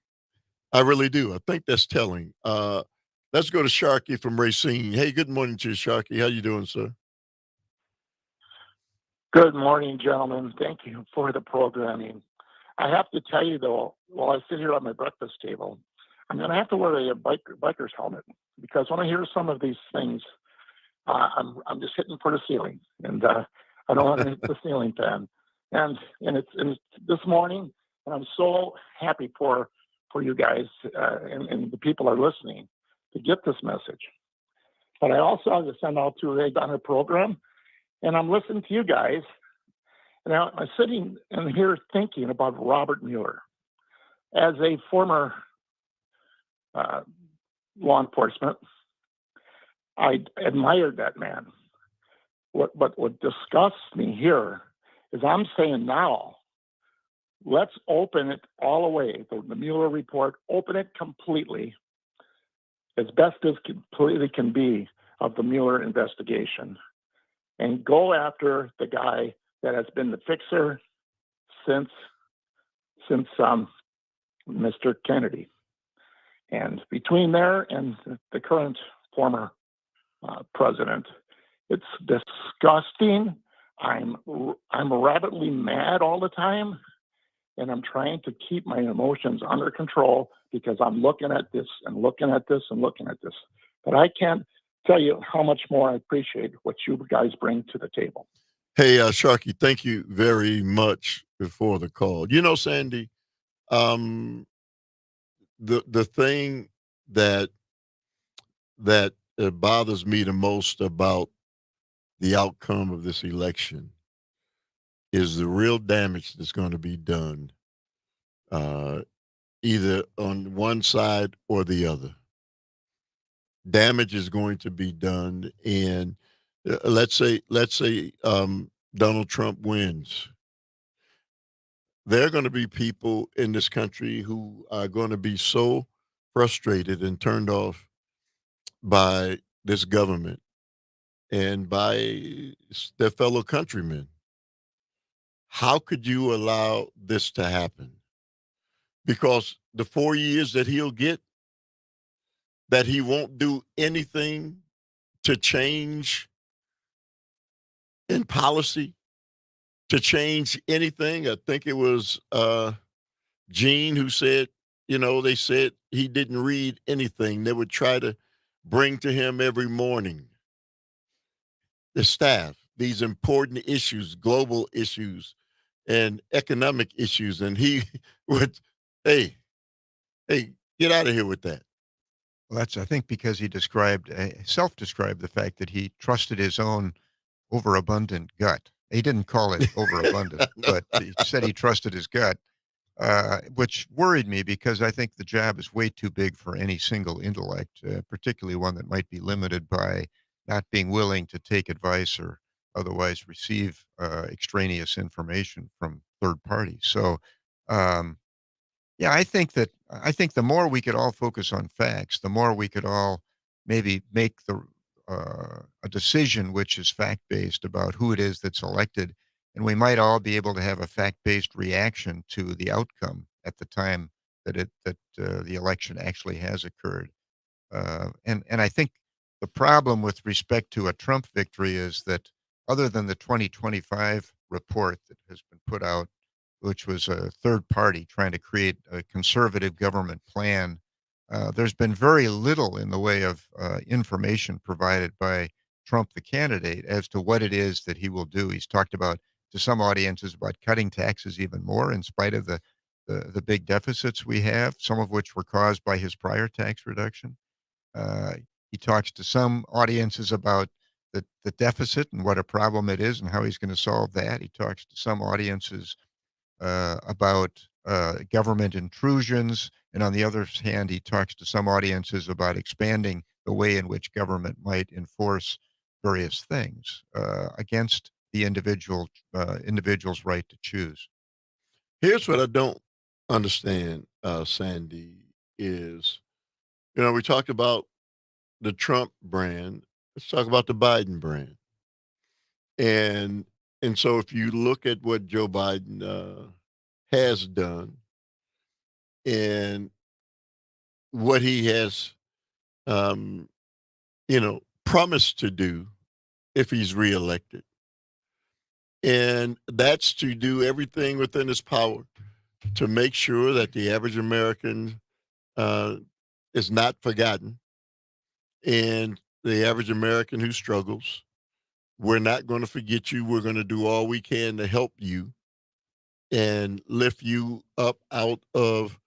I really do. I think that's telling. Let's go to Sharky from Racine. Hey, good morning to you, Sharky. How you doing, sir? Good morning, gentlemen. Thank you for the programming. I have to tell you, though, while I sit here at my breakfast table, I'm going to have to wear a biker's helmet because when I hear some of these things, I'm just hitting for the ceiling, and I don't want to hit the ceiling fan. And it's this morning, and I'm so happy for you guys and the people are listening to get this message. But I also have to send out to a on a program, and I'm listening to you guys, and I'm sitting in here thinking about Robert Mueller as a former law enforcement. I admired that man. But what disgusts me here is I'm saying now, let's open it all away. The Mueller report, open it completely, as best as completely can be, of the Mueller investigation, and go after the guy that has been the fixer since Mr. Kennedy. And between there and the current former president, it's disgusting. I'm rabidly mad all the time, and I'm trying to keep my emotions under control because I'm looking at this and looking at this and looking at this. But I can't tell you how much more I appreciate what you guys bring to the table. Hey, Sharky, thank you very much for the call. Sandy, um, the thing that bothers me the most about the outcome of this election is the real damage that's going to be done, uh, either on one side or the other. Damage is going to be done, and let's say Donald Trump wins. There are going to be people in this country who are going to be so frustrated and turned off by this government and by their fellow countrymen. How could you allow this to happen? Because the 4 years that he'll get, that he won't do anything to change in policy, to change anything. I think it was Gene who said, they said he didn't read anything. They would try to bring to him every morning the staff, these important issues, global issues, and economic issues. And he would, hey, get out of here with that. Well, that's, I think, because he self-described the fact that he trusted his own overabundant gut. He didn't call it overabundant, but he said he trusted his gut, which worried me because I think the job is way too big for any single intellect, particularly one that might be limited by not being willing to take advice or otherwise receive extraneous information from third parties. So, yeah, I think the more we could all focus on facts, the more we could all maybe make a decision which is fact based about who it is that's elected, and we might all be able to have a fact based reaction to the outcome at the time that the election actually has occurred. And I think the problem with respect to a Trump victory is that other than the 2025 report that has been put out, which was a third party trying to create a conservative government plan, there's been very little in the way of information provided by Trump, the candidate, as to what it is that he will do. He's talked about to some audiences about cutting taxes even more in spite of the big deficits we have, some of which were caused by his prior tax reduction. Uh, he talks to some audiences about the deficit and what a problem it is and how he's going to solve that. He talks to some audiences about government intrusions. And on the other hand, he talks to some audiences about expanding the way in which government might enforce various things against the individual's right to choose. Here's what I don't understand, Sandy, is, we talked about the Trump brand. Let's talk about the Biden brand. And and so if you look at what Joe Biden has done and what he has, um, promised to do if he's reelected, and that's to do everything within his power to make sure that the average American uh, is not forgotten, and the average American who struggles, we're not going to forget you. We're going to do all we can to help you and lift you up out of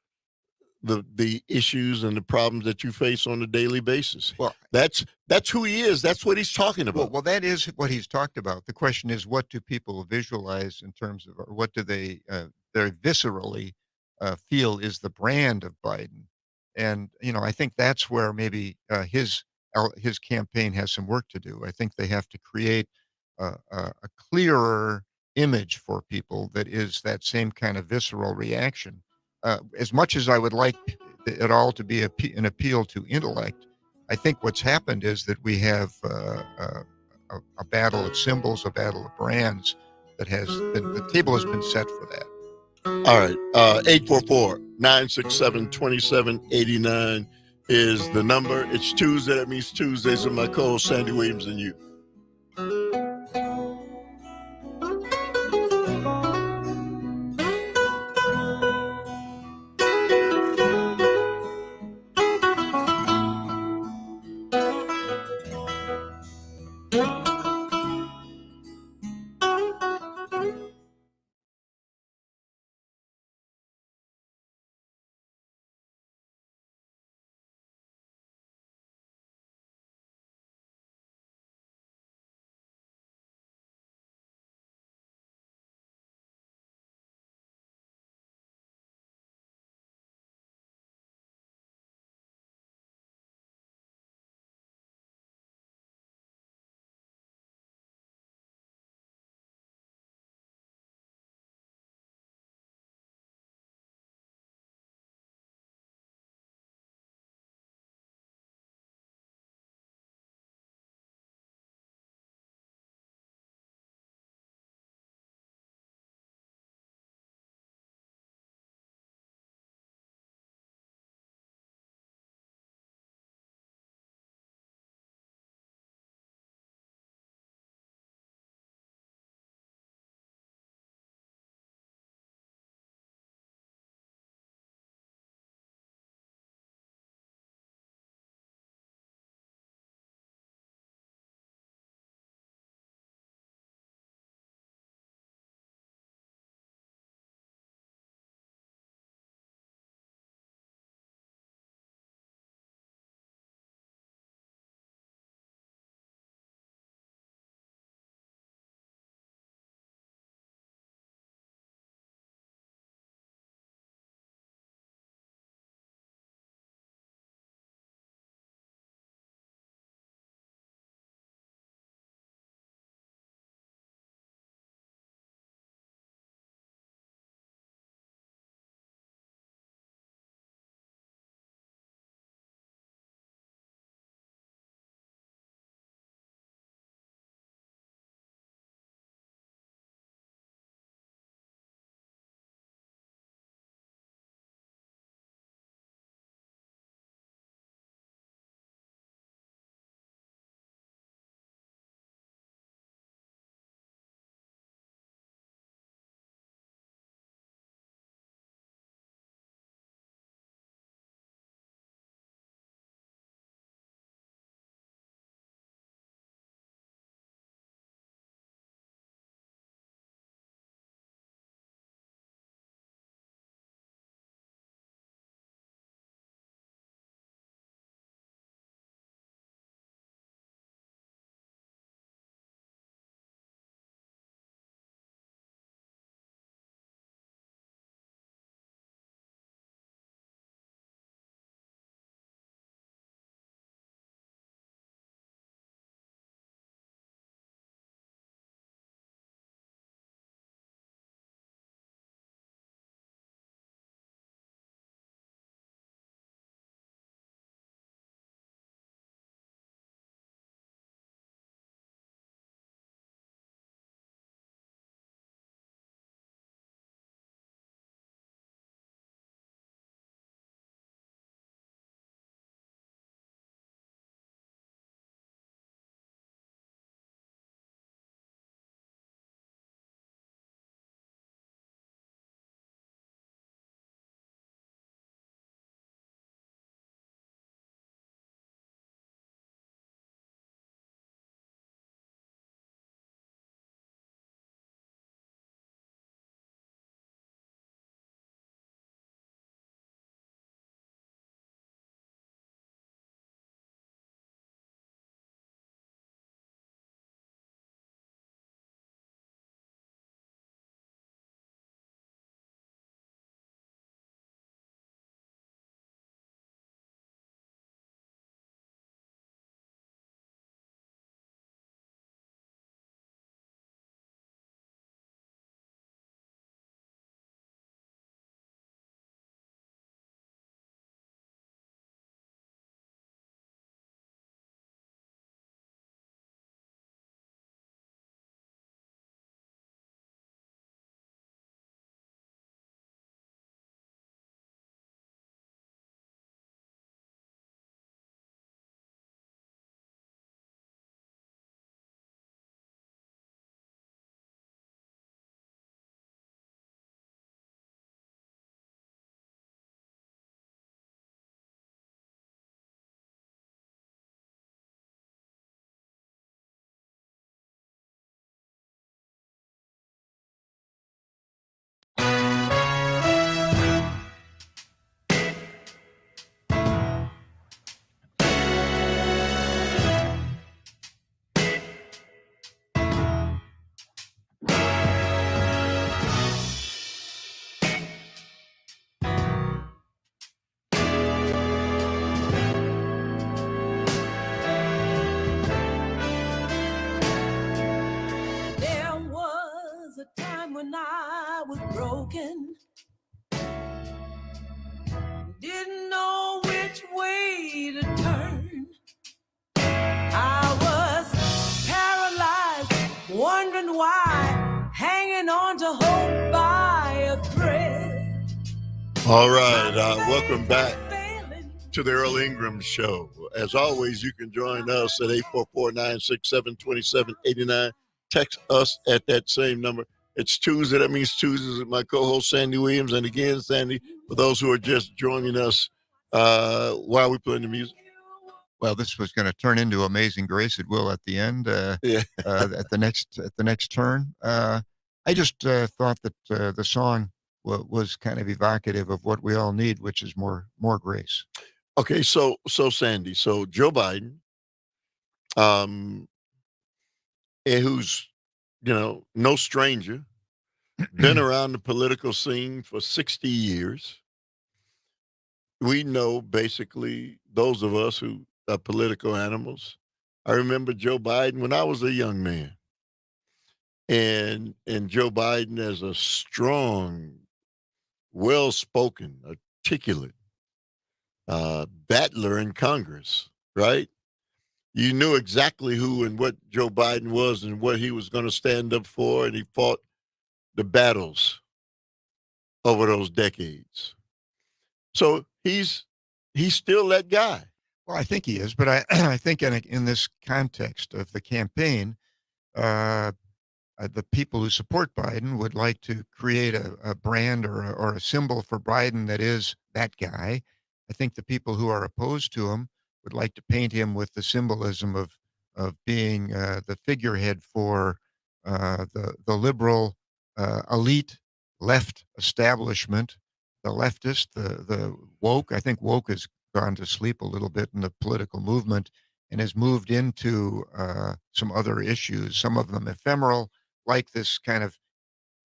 the issues and the problems that you face on a daily basis. Well, that's who he is. That's what he's talking about. well, that is what he's talked about. The question is, what do people visualize in terms of, or what do they viscerally feel is the brand of Biden? And I think that's where maybe his campaign has some work to do. I think they have to create a clearer image for people that is that same kind of visceral reaction. As much as I would like it all to be an appeal to intellect, I think what's happened is that we have a battle of symbols, a battle of brands that has been, the table has been set for that. All right. 844-967-2789 is the number. It's Tuesday. That means Tuesdays with my co-host Sandy Williams and you. walking, didn't know which way to turn. I was paralyzed, wondering why, hanging on to hope by a thread. All right. Welcome back to the Earl Ingram Show. As always, you can join us at 844-967-2789. Text us at that same number. It's Tuesday. That means Tuesdays with my co-host, Sandy Williams. And again, Sandy, for those who are just joining us while we're playing the music. Well, this was going to turn into Amazing Grace. It will at the end. Yeah. At the next turn. I just thought that the song was kind of evocative of what we all need, which is more grace. Okay, so Sandy, so Joe Biden, and who's no stranger, been around the political scene for 60 years. We know basically those of us who are political animals. I remember Joe Biden when I was a young man, and Joe Biden as a strong, well-spoken, articulate battler in Congress, right? You knew exactly who and what Joe Biden was and what he was going to stand up for, and he fought the battles over those decades. So he's still that guy. Well, I think he is, but I think in this context of the campaign, the people who support Biden would like to create a brand or a symbol for Biden that is that guy. I think the people who are opposed to him would like to paint him with the symbolism of being the figurehead for the liberal elite left establishment, the leftist, the woke. I think woke has gone to sleep a little bit in the political movement and has moved into some other issues, some of them ephemeral, like this kind of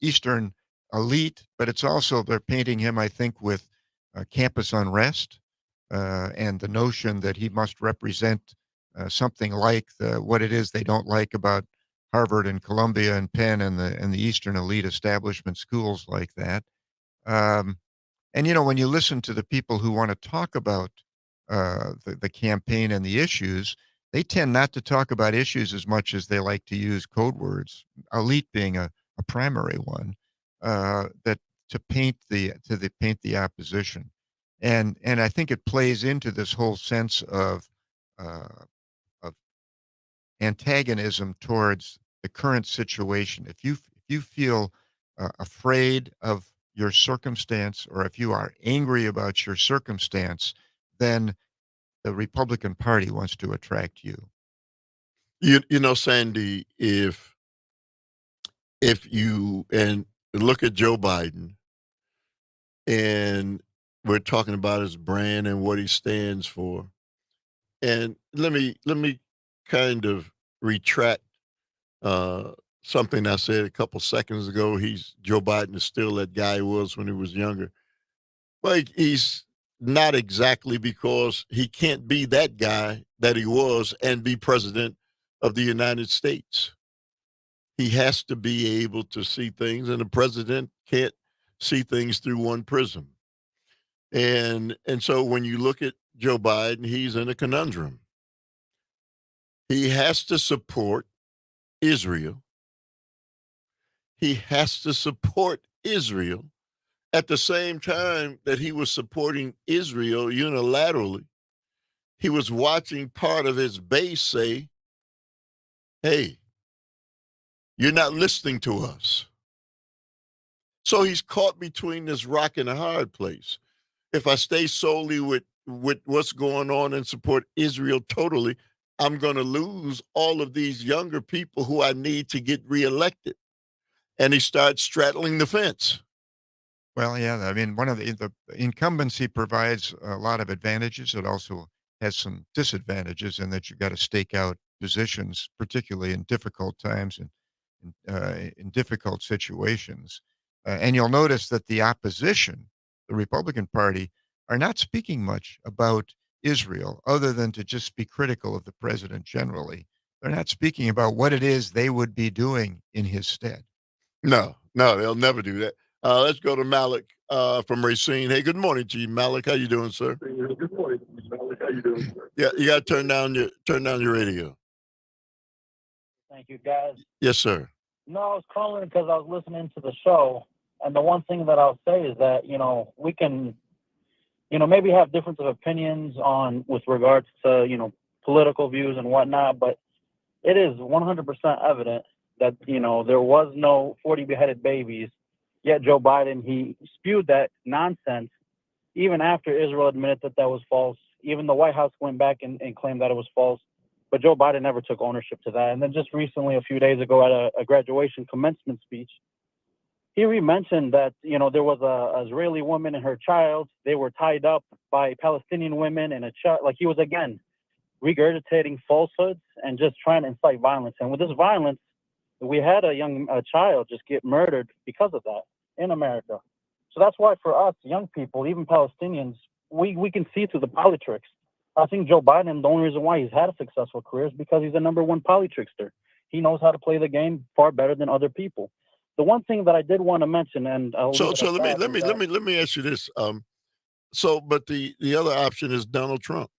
Eastern elite, but it's also, they're painting him, I think, with campus unrest and the notion that he must represent something like what it is they don't like about Harvard and Columbia and Penn and the Eastern elite establishment schools like that. And when you listen to the people who want to talk about the campaign and the issues, they tend not to talk about issues as much as they like to use code words, elite being a primary one, that to paint the opposition. And I think it plays into this whole sense of antagonism towards the current situation. If you feel afraid of your circumstance, or if you are angry about your circumstance, then the Republican Party wants to attract you. Sandy, if you and look at Joe Biden, and we're talking about his brand and what he stands for, and let me kind of retract something I said a couple seconds ago. Joe Biden is still that guy he was when he was younger. Well, he's not exactly, because he can't be that guy that he was and be president of the United States. He has to be able to see things, and the president can't see things through one prism. And so when you look at Joe Biden, he's in a conundrum. He has to support Israel. He has to support Israel at the same time that he was supporting Israel unilaterally. He was watching part of his base say, hey, you're not listening to us. So he's caught between this rock and a hard place. If I stay solely with what's going on and support Israel totally, I'm going to lose all of these younger people who I need to get reelected. And he starts straddling the fence. Well, yeah, I mean, one of the incumbency provides a lot of advantages. It also has some disadvantages in that you've got to stake out positions, particularly in difficult times and in difficult situations. And you'll notice that the opposition, the Republican Party, are not speaking much about Israel other than to just be critical of the president generally. They're not speaking about what it is they would be doing in his stead. No, they'll never do that. Let's go to Malik from Racine. Hey, good morning to you, Malik. How you doing, sir? Good morning, Malik. How you doing, sir? Yeah, you got to turn down your radio. Thank you, guys. Yes, sir. No, I was calling because I was listening to the show, and the one thing that I'll say is that we can, maybe have difference of opinions on with regards to political views and whatnot, but it is 100% evident that there was no 40 beheaded babies. Yet Joe Biden, he spewed that nonsense even after Israel admitted that that was false. Even the White House went back and claimed that it was false. But Joe Biden never took ownership to that. And then just recently, a few days ago, at a graduation commencement speech, he mentioned that there was a Israeli woman and her child. They were tied up by Palestinian women and a child. Like, he was again regurgitating falsehoods and just trying to incite violence. And with this violence, we had a child just get murdered because of that in America. So that's why for us young people, even Palestinians, we can see through the politics. I think Joe Biden, the only reason why he's had a successful career is because he's the number one politrickster. He knows how to play the game far better than other people. The one thing that I did want to mention, and I'll So leave it at that, is that, let me ask you this. But the other option is Donald Trump.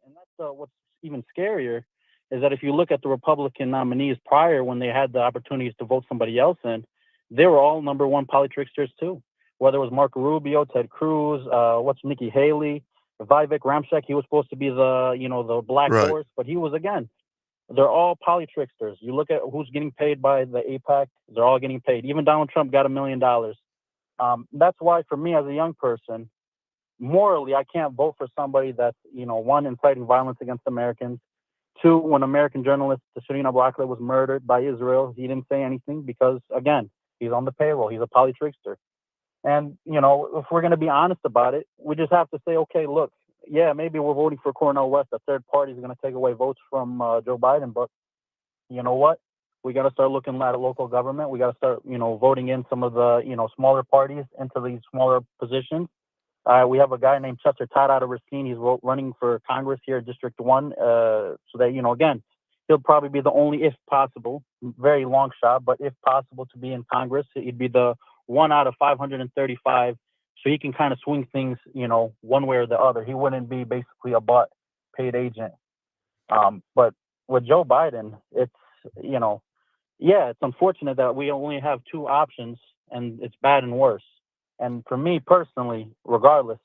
and that's what's even scarier, is that if you look at the Republican nominees prior, when they had the opportunities to vote somebody else in, they were all number one politricksters too. Whether it was Marco Rubio, Ted Cruz, Nikki Haley, Vivek Ramchak, he was supposed to be the black Right. horse, but he was again. They're all politricksters. You look at who's getting paid by the APAC; they're all getting paid. Even Donald Trump got $1 million. That's why, for me as a young person, morally, I can't vote for somebody that's one, inciting violence against Americans. Two, when American journalist Shireen Abu Akleh was murdered by Israel, he didn't say anything because, again, he's on the payroll. He's a politrickster. And, if we're going to be honest about it, we just have to say, okay, look, yeah, maybe we're voting for Cornel West. A third party is going to take away votes from Joe Biden. But you know what? We got to start looking at local government. We got to start, voting in some of the, smaller parties into these smaller positions. We have a guy named Chester Todd out of Racine. He's running for Congress here in District 1. So that, again, he'll probably be the only, if possible, very long shot, but if possible to be in Congress, he'd be the one out of 535. So he can kind of swing things, one way or the other. He wouldn't be basically a paid agent. But with Joe Biden, it's, it's unfortunate that we only have two options, and it's bad and worse. And for me personally, regardless,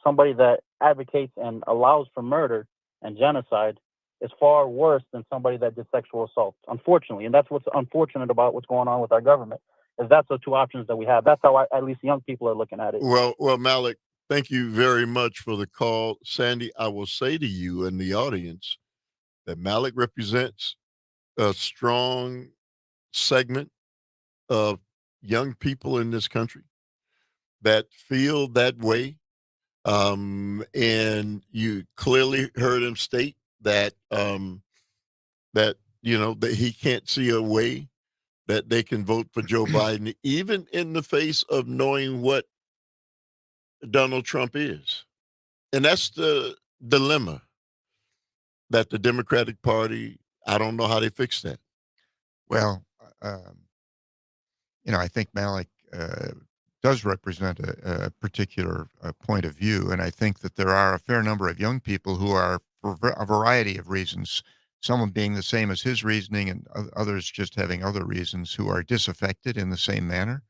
somebody that advocates and allows for murder and genocide is far worse than somebody that did sexual assault, unfortunately. And that's what's unfortunate about what's going on with our government, is that's the two options that we have. That's how at least young people are looking at it. Well, Malik, thank you very much for the call. Sandy, I will say to you and the audience that Malik represents a strong segment of young people in this country that feel that way. And you clearly heard him state that that he can't see a way that they can vote for Joe Biden, even in the face of knowing what Donald Trump is. And that's the dilemma that the Democratic Party, I don't know how they fix that. Well, I think Malik does represent a particular point of view, and I think that there are a fair number of young people who are, for a variety of reasons, some of being the same as his reasoning and others just having other reasons, who are disaffected in the same manner.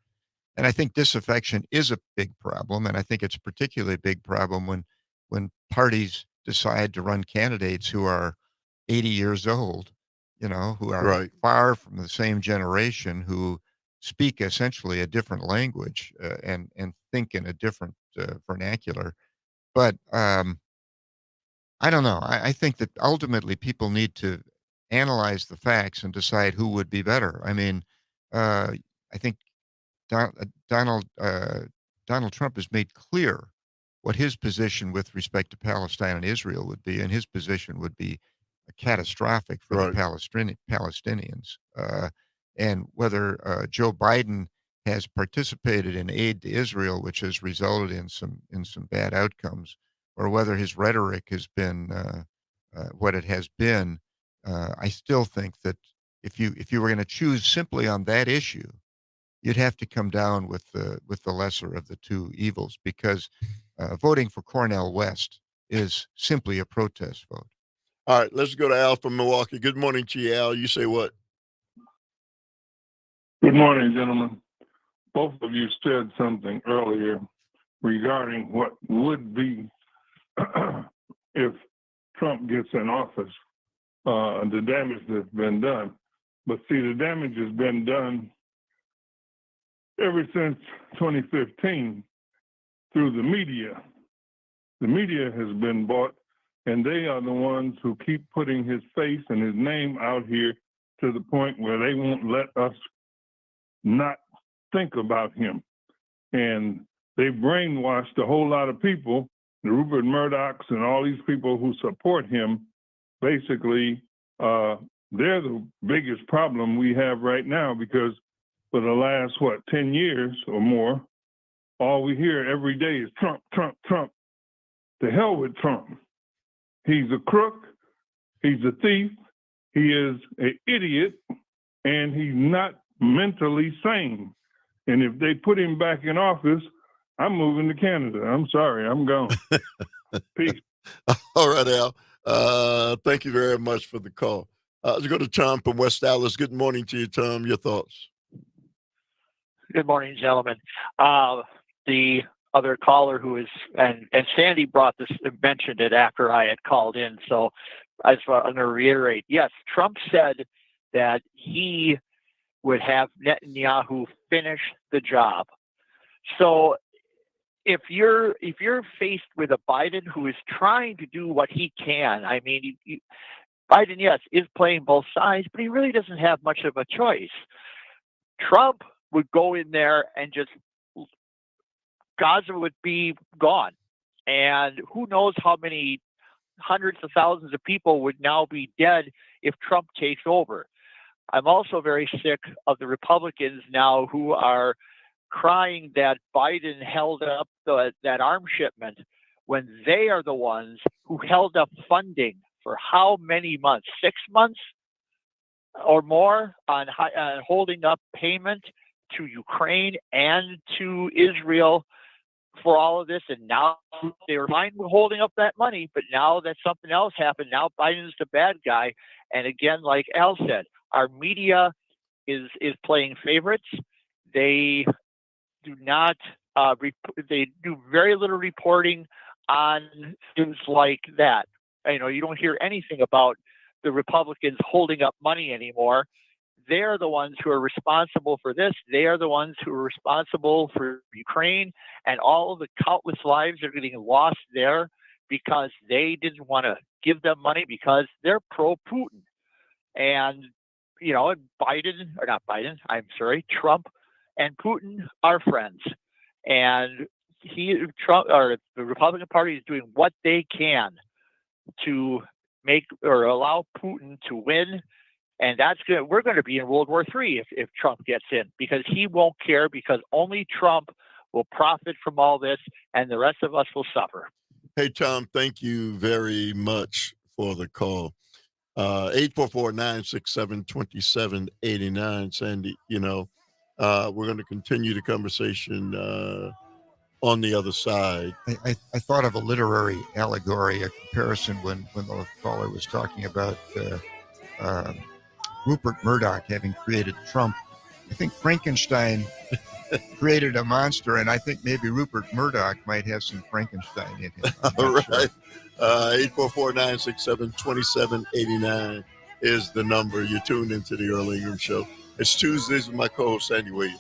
And I think disaffection is a big problem, and I think it's a particularly big problem when parties decide to run candidates who are 80 years old, who are Right. far from the same generation, who speak essentially a different language and think in a different vernacular. But I don't know. I think that ultimately people need to analyze the facts and decide who would be better. I mean, I think Don, Donald Trump has made clear what his position with respect to Palestine and Israel would be, and his position would be catastrophic for the Right. Palestinians. And whether Joe Biden has participated in aid to Israel, which has resulted in some bad outcomes, or whether his rhetoric has been what it has been, I still think that if you were going to choose simply on that issue, you'd have to come down with the lesser of the two evils, because voting for Cornel West is simply a protest vote. All right, let's go to Al from Milwaukee. Good morning to you, Al. You say what? Good morning, gentlemen. Both of you said something earlier regarding what would be if Trump gets in office, the damage that's been done. But see, the damage has been done ever since 2015 through the media. The media has been bought, and they are the ones who keep putting his face and his name out here to the point where they won't let us not think about him. And they brainwashed a whole lot of people, the Rupert Murdochs and all these people who support him. Basically, they're the biggest problem we have right now, because for the last, 10 years or more, all we hear every day is Trump, Trump, Trump. To hell with Trump. He's a crook. He's a thief. He is an idiot, and he's not mentally sane. And if they put him back in office, I'm moving to Canada. I'm sorry, I'm gone. Peace. All right, Al. Thank you very much for the call. Let's go to Tom from West Dallas. Good morning to you, Tom. Your thoughts? Good morning, gentlemen. The other caller who is, and Sandy mentioned it after I had called in. So I just want to reiterate, yes, Trump said that he would have Netanyahu finish the job. So if you're faced with a Biden who is trying to do what he can, I mean, Biden, yes, is playing both sides, but he really doesn't have much of a choice. Trump would go in there and just Gaza would be gone. And who knows how many hundreds of thousands of people would now be dead if Trump takes over. I'm also very sick of the Republicans now who are crying that Biden held up that arms shipment when they are the ones who held up funding for how many months? 6 months or more on holding up payment to Ukraine and to Israel for all of this. And now they were fine with holding up that money, but now that something else happened, now Biden's the bad guy. And again, like Al said, our media is playing favorites. They do not, they do very little reporting on things like that. You don't hear anything about the Republicans holding up money anymore. They're the ones who are responsible for this. They are the ones who are responsible for Ukraine and all of the countless lives that are getting lost there because they didn't want to give them money because they're pro-Putin. And, Trump and Putin are friends. And Trump, or the Republican Party, is doing what they can to make or allow Putin to win. And we're going to be in World War III if Trump gets in, because he won't care, because only Trump will profit from all this and the rest of us will suffer. Hey, Tom, thank you very much for the call. 844-967-2789, Sandy. We're going to continue the conversation on the other side. I thought of a literary allegory, a comparison when the caller was talking about Rupert Murdoch having created Trump. I think Frankenstein created a monster, and I think maybe Rupert Murdoch might have some Frankenstein in him. All right. 844-967-2789 is the number. You're tuned into the Earl Ingram Show. It's Tuesdays with my co-host, Sandy Williams.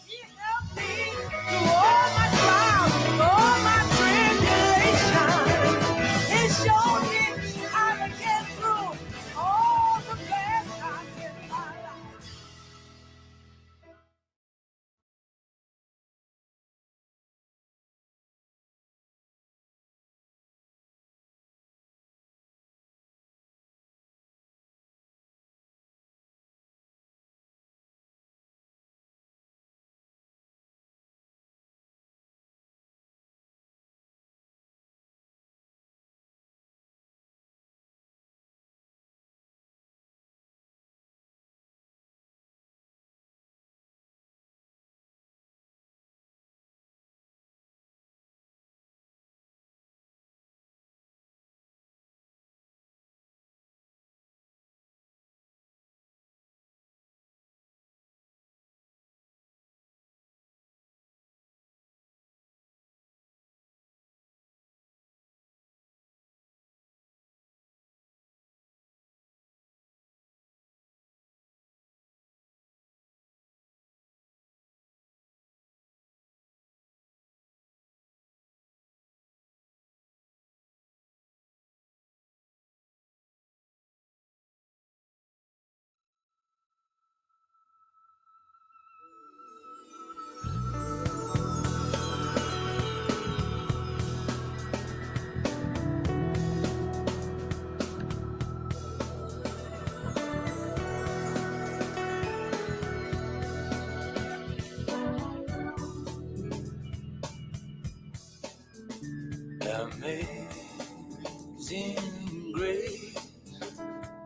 Amazing grace,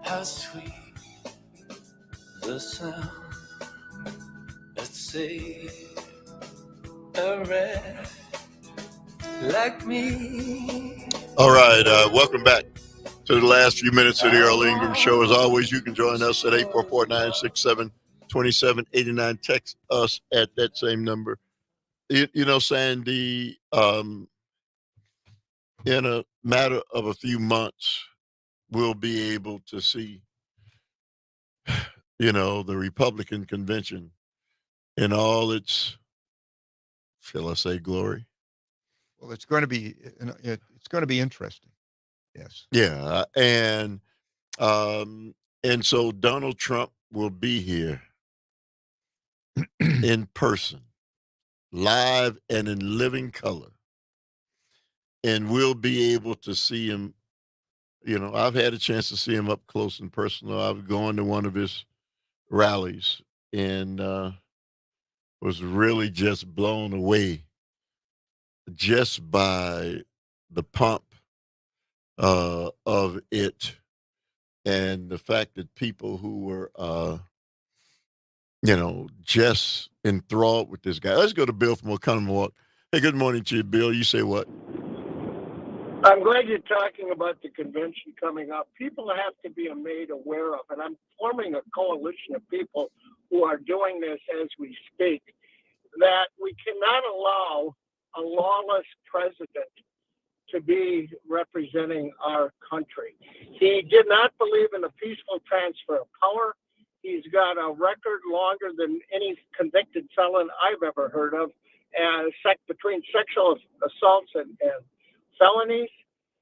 how sweet the sound that saved a wretch like me. All right, welcome back to the last few minutes of the Earl Ingram Show. As always, you can join us at 844-967-2789. Text us at that same number. You know, Sandy, in a matter of a few months, we'll be able to see, the Republican convention in all its, shall I say, glory. Well, it's going to be it's going to be interesting. Yes. Yeah, and so Donald Trump will be here in person, live and in living color, and we'll be able to see him. I've had a chance to see him up close and personal. I was going to one of his rallies and was really just blown away just by the pomp of it and the fact that people who were, just enthralled with this guy. Let's go to Bill from Oconomowoc. Hey, good morning to you, Bill. You say what? I'm glad you're talking about the convention coming up. People have to be made aware of, and I'm forming a coalition of people who are doing this as we speak, that we cannot allow a lawless president to be representing our country. He did not believe in a peaceful transfer of power. He's got a record longer than any convicted felon I've ever heard of, between sexual assaults and felonies.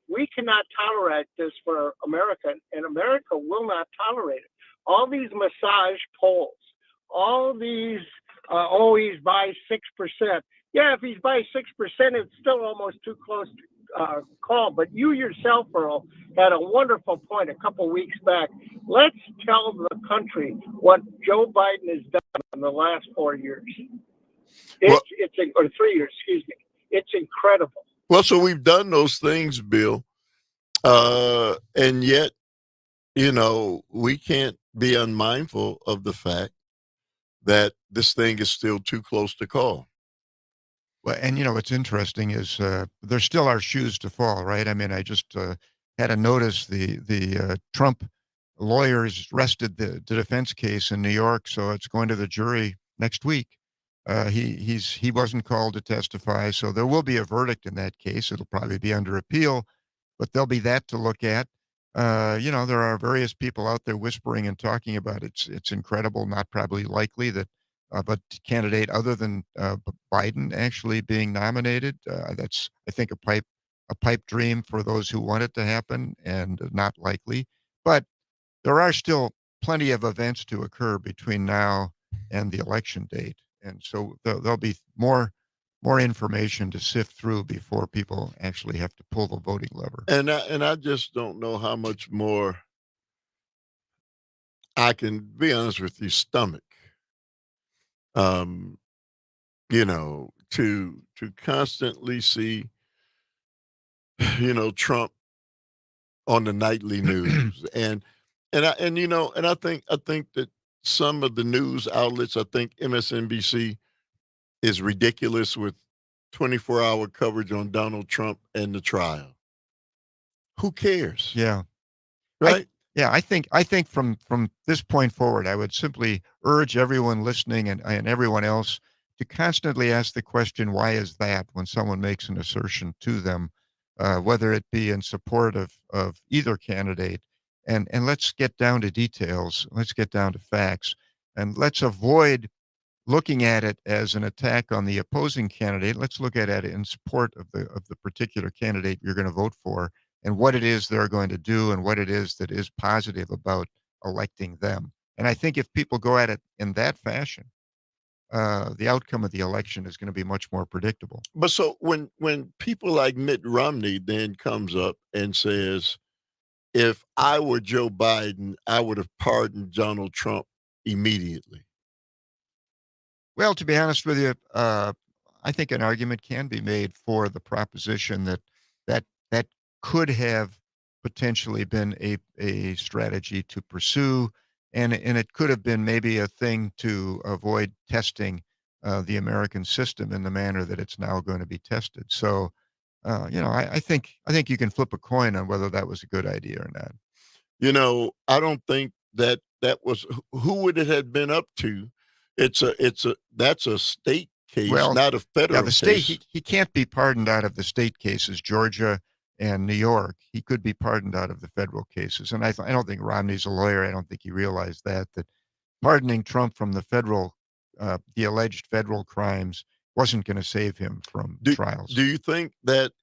We cannot tolerate this for America, and America will not tolerate it. All these massage polls, all these, he's by 6%. Yeah, if he's by 6%, it's still almost too close to call. But you yourself, Earl, had a wonderful point a couple weeks back. Let's tell the country what Joe Biden has done in the last 4 years. Or 3 years, excuse me. It's incredible. Well, so we've done those things, Bill, and yet, we can't be unmindful of the fact that this thing is still too close to call. Well, and what's interesting is there still are shoes to fall, right? I mean, I just had a notice the Trump lawyers rested the defense case in New York, so it's going to the jury next week. He wasn't called to testify, so there will be a verdict in that case. It'll probably be under appeal, but there'll be that to look at. There are various people out there whispering and talking about it's incredible, not probably likely that, but candidate other than Biden actually being nominated. That's, I think, a pipe dream for those who want it to happen, and not likely. But there are still plenty of events to occur between now and the election date. And so there'll be more information to sift through before people actually have to pull the voting lever. And I just don't know how much more I can be honest with you, stomach. To constantly see, Trump on the nightly news, and I think that some of the news outlets, I think MSNBC is ridiculous with 24-hour coverage on Donald Trump and the trial. Who cares? Yeah. Right? I think from this point forward, I would simply urge everyone listening and everyone else to constantly ask the question, why is that, when someone makes an assertion to them, whether it be in support of either candidate. And let's get down to details. Let's get down to facts. And let's avoid looking at it as an attack on the opposing candidate. Let's look at it in support of the particular candidate you're going to vote for, and what it is they're going to do, and what it is that is positive about electing them. And I think if people go at it in that fashion, the outcome of the election is going to be much more predictable. But so when people like Mitt Romney then comes up and says, if I were Joe Biden, I would have pardoned Donald Trump immediately. Well, to be honest with you, I think an argument can be made for the proposition that could have potentially been a strategy to pursue, and it could have been maybe a thing to avoid testing the American system in the manner that it's now going to be tested. So, I think you can flip a coin on whether that was a good idea or not. I don't think that was who would it have been up to. That's a state case, Well, not a yeah, federal the state case. he can't be pardoned out of the state cases, Georgia and New York. He could be pardoned out of the federal cases, and I don't think Romney's a lawyer. I don't think he realized that pardoning Trump from the alleged federal crimes wasn't going to save him from Do trials. do you think that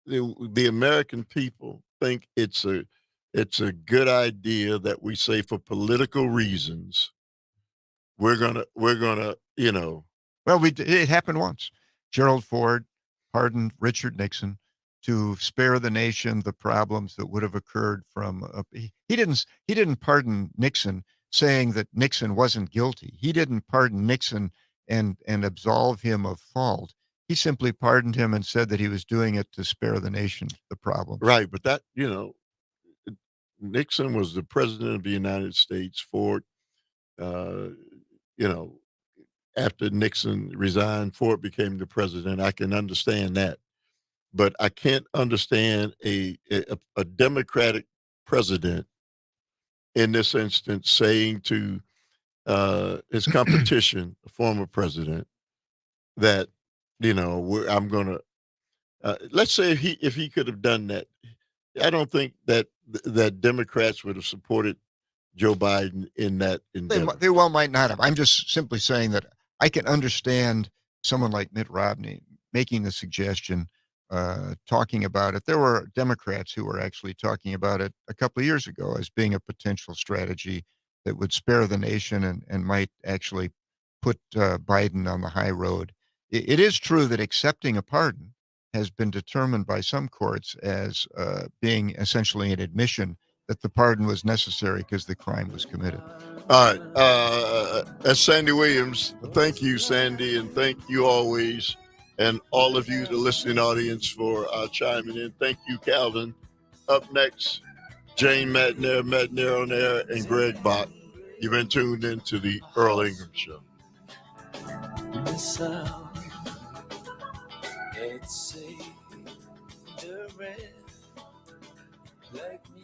the American people think it's a good idea that we say for political reasons we're gonna. Well, it happened once. Gerald Ford pardoned Richard Nixon to spare the nation the problems that would have occurred from he didn't pardon Nixon saying that Nixon wasn't guilty. He didn't pardon Nixon and absolve him of fault. He simply pardoned him and said that he was doing it to spare the nation the problems. Right, but Nixon was the president of the United States. Ford, uh, you know, after Nixon resigned, Ford became the president. I can understand that, but I can't understand a Democratic president in this instance saying to his competition, a former president, that I'm gonna. Let's say if he could have done that, I don't think that Democrats would have supported Joe Biden in that endeavor. They well might not have. I'm just simply saying that I can understand someone like Mitt Romney making the suggestion, talking about it. There were Democrats who were actually talking about it a couple of years ago as being a potential strategy that would spare the nation and might actually put Biden on the high road. It is true that accepting a pardon has been determined by some courts as being essentially an admission that the pardon was necessary because the crime was committed. All right, that's Sandy Williams. Thank you, Sandy, and thank you always, and all of you, the listening audience, for chiming in. Thank you, Calvin. Up next, Jane Madnair on air, and Greg Bach. You've been tuned into the Earl Ingram Show. Miss out, it's a the red, like me.